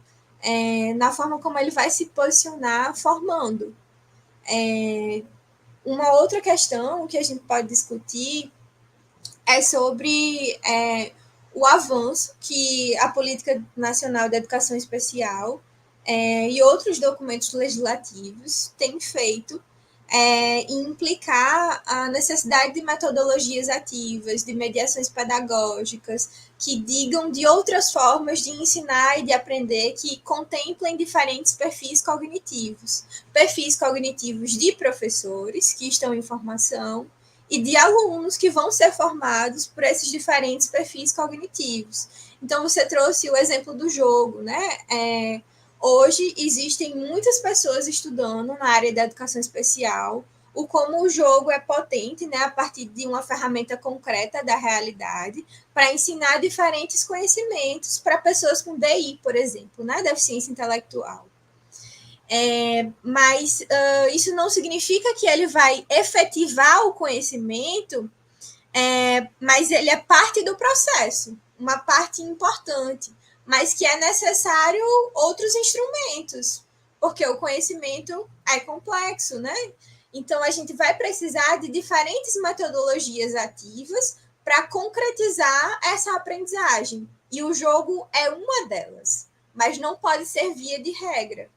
[SPEAKER 2] na forma como ele vai se posicionar formando. Uma outra questão que a gente pode discutir é sobre o avanço que a Política Nacional de Educação Especial e outros documentos legislativos têm feito em implicar a necessidade de metodologias ativas, de mediações pedagógicas, que digam de outras formas de ensinar e de aprender, que contemplem diferentes perfis cognitivos de professores que estão em formação e de alunos que vão ser formados por esses diferentes perfis cognitivos. Então, você trouxe o exemplo do jogo, né? Hoje existem muitas pessoas estudando na área da educação especial, o como o jogo é potente, né, a partir de uma ferramenta concreta da realidade, para ensinar diferentes conhecimentos para pessoas com DI, por exemplo, né, deficiência intelectual. Mas isso não significa que ele vai efetivar o conhecimento, mas ele é parte do processo, uma parte importante, mas que é necessário outros instrumentos, porque o conhecimento é complexo, né? Então, a gente vai precisar de diferentes metodologias ativas para concretizar essa aprendizagem. E o jogo é uma delas, mas não pode ser via de regra.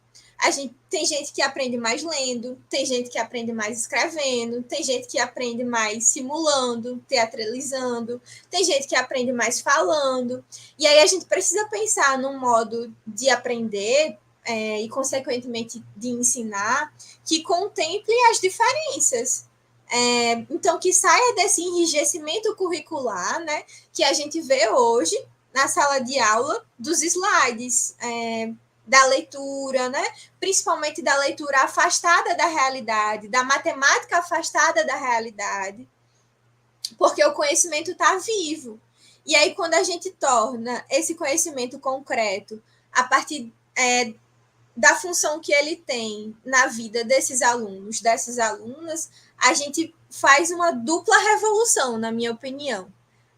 [SPEAKER 2] Tem gente que aprende mais lendo, tem gente que aprende mais escrevendo, tem gente que aprende mais simulando, teatralizando, tem gente que aprende mais falando. E aí a gente precisa pensar num modo de aprender e, consequentemente, de ensinar que contemple as diferenças. Então, que saia desse enrijecimento curricular, né, que a gente vê hoje na sala de aula dos slides, da leitura, né? Principalmente da leitura afastada da realidade, da matemática afastada da realidade, porque o conhecimento está vivo. E aí, quando a gente torna esse conhecimento concreto a partir da função que ele tem na vida desses alunos, dessas alunas, a gente faz uma dupla revolução, na minha opinião.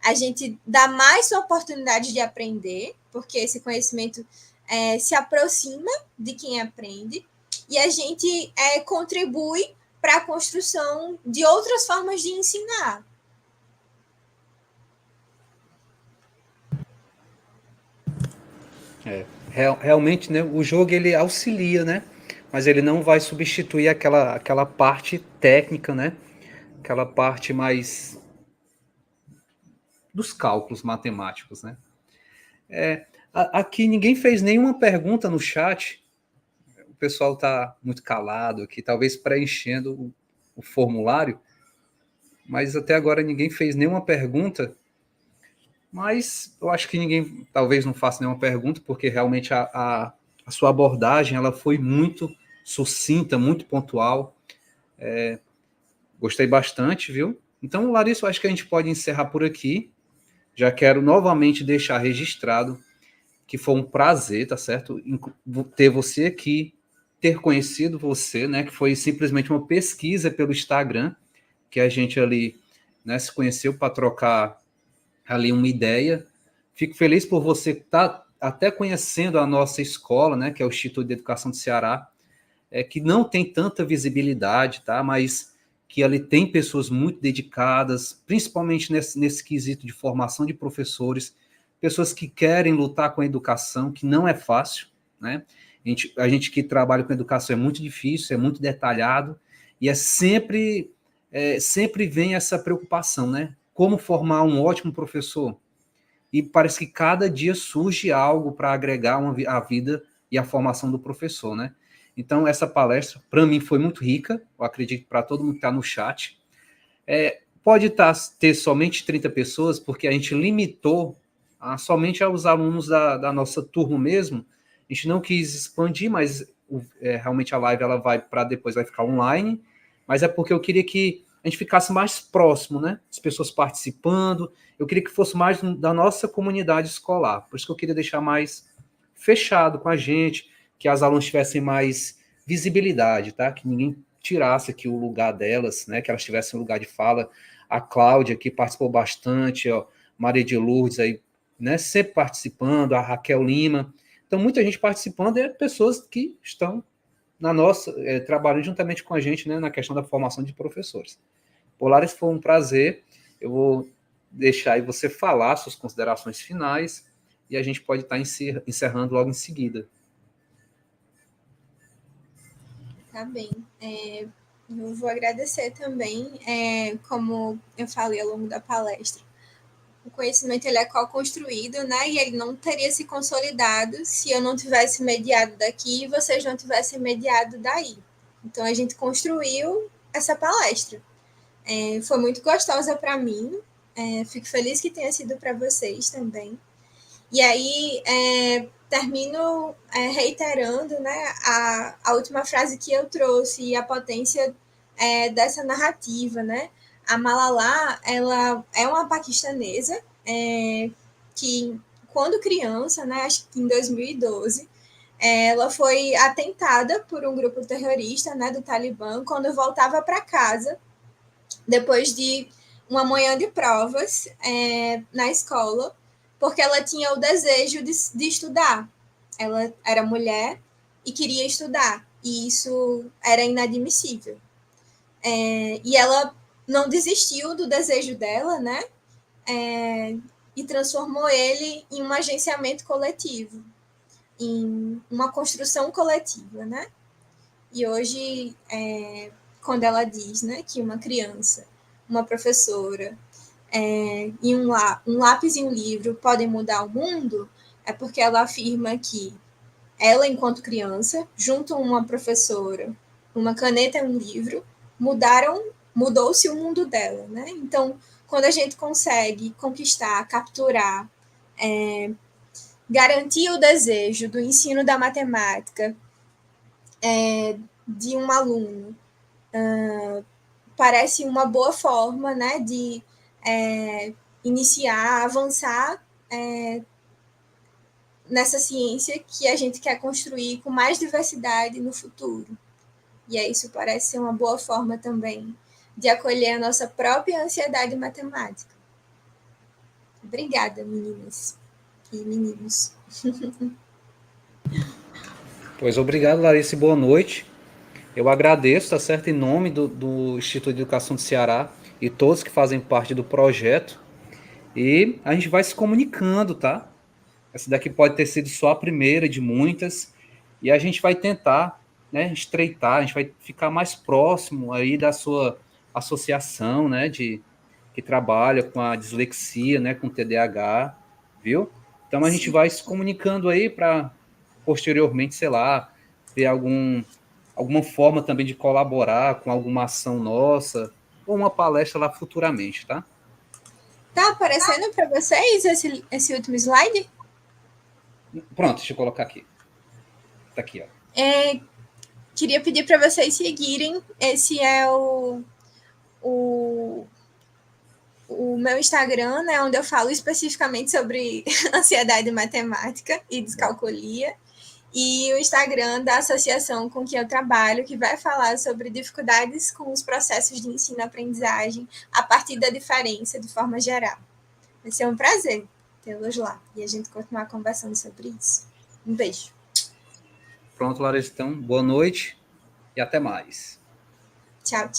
[SPEAKER 2] A gente dá mais oportunidade de aprender, porque esse conhecimento se aproxima de quem aprende, e a gente contribui para a construção de outras formas de ensinar.
[SPEAKER 1] Realmente, né, o jogo ele auxilia, né? Mas ele não vai substituir aquela parte técnica, né? Aquela parte mais dos cálculos matemáticos, né? Aqui ninguém fez nenhuma pergunta no chat. O pessoal está muito calado aqui, talvez preenchendo o formulário, mas até agora ninguém fez nenhuma pergunta. Mas eu acho que ninguém talvez não faça nenhuma pergunta, porque realmente a sua abordagem ela foi muito sucinta, muito pontual. Gostei bastante, viu? Então, Larissa, eu acho que a gente pode encerrar por aqui. Já quero novamente deixar registrado que foi um prazer, tá certo? Ter você aqui, ter conhecido você, né? Que foi simplesmente uma pesquisa pelo Instagram, que a gente ali, né, se conheceu para trocar ali uma ideia. Fico feliz por você estar até conhecendo a nossa escola, né, que é o Instituto de Educação do Ceará, que não tem tanta visibilidade, tá? Mas que ali tem pessoas muito dedicadas, principalmente nesse quesito de formação de professores, pessoas que querem lutar com a educação, que não é fácil, né? A gente que trabalha com educação é muito difícil, é muito detalhado, e sempre vem essa preocupação, né? Como formar um ótimo professor? E parece que cada dia surge algo para agregar a vida e a formação do professor, né? Então, essa palestra, para mim, foi muito rica, eu acredito para todo mundo que está no chat. Pode ter somente 30 pessoas, porque a gente limitou somente aos alunos da nossa turma mesmo. A gente não quis expandir, mas realmente a live ela depois vai ficar online, mas é porque eu queria que a gente ficasse mais próximo, né? As pessoas participando. Eu queria que fosse mais da nossa comunidade escolar. Por isso que eu queria deixar mais fechado com a gente, que as alunas tivessem mais visibilidade, tá? Que ninguém tirasse aqui o lugar delas, né? Que elas tivessem um lugar de fala. A Cláudia aqui participou bastante, ó, Maria de Lourdes aí, né? Sempre participando, a Raquel Lima. Então, muita gente participando e pessoas que estão na nossa, trabalhando juntamente com a gente, né, na questão da formação de professores. Polaris, foi um prazer. Eu vou deixar aí você falar suas considerações finais e a gente pode estar encerrando logo em seguida.
[SPEAKER 2] Tá bem. Eu vou agradecer também, como eu falei ao longo da palestra, o conhecimento ele é co-construído, né? E ele não teria se consolidado se eu não tivesse mediado daqui e vocês não tivessem mediado daí. Então a gente construiu essa palestra. Foi muito gostosa para mim. Fico feliz que tenha sido para vocês também. E aí termino reiterando, né, a última frase que eu trouxe, a potência dessa narrativa, né? A Malala, ela é uma paquistanesa que, quando criança, né, acho que em 2012, ela foi atentada por um grupo terrorista, né, do Talibã, quando voltava para casa, depois de uma manhã de provas na escola, porque ela tinha o desejo de estudar. Ela era mulher e queria estudar, e isso era inadmissível. E ela não desistiu do desejo dela, né? E transformou ele em um agenciamento coletivo, em uma construção coletiva, né? E hoje, quando ela diz, né, que uma criança, uma professora e um lápis e um livro podem mudar o mundo, é porque ela afirma que ela, enquanto criança, junto a uma professora, uma caneta e um livro, mudou-se o mundo dela, né? Então, quando a gente consegue conquistar, capturar, garantir o desejo do ensino da matemática de um aluno, parece uma boa forma, né, de iniciar, avançar nessa ciência que a gente quer construir com mais diversidade no futuro. E aí isso parece ser uma boa forma também de acolher a nossa própria ansiedade matemática. Obrigada, meninas e meninos.
[SPEAKER 1] Pois obrigado, Larissa, e boa noite. Eu agradeço, tá certo, em nome do Instituto de Educação do Ceará e todos que fazem parte do projeto. E a gente vai se comunicando, tá? Essa daqui pode ter sido só a primeira de muitas. E a gente vai tentar, né, estreitar, a gente vai ficar mais próximo aí da sua associação, né, que trabalha com a dislexia, né, com TDAH, viu? Então a gente vai se comunicando aí para posteriormente, sei lá, ter alguma forma também de colaborar com alguma ação nossa ou uma palestra lá futuramente, tá?
[SPEAKER 2] Tá aparecendo para vocês esse último slide?
[SPEAKER 1] Pronto, deixa eu colocar aqui. Tá aqui, ó.
[SPEAKER 2] Queria pedir para vocês seguirem. Esse é o meu Instagram, né, onde eu falo especificamente sobre ansiedade matemática e descalculia, e o Instagram da associação com que eu trabalho, que vai falar sobre dificuldades com os processos de ensino-aprendizagem a partir da diferença, de forma geral. Vai ser um prazer tê-los lá e a gente continuar conversando sobre isso. Um beijo.
[SPEAKER 1] Pronto, Larissa, então, boa noite e até mais.
[SPEAKER 2] Tchau, tchau.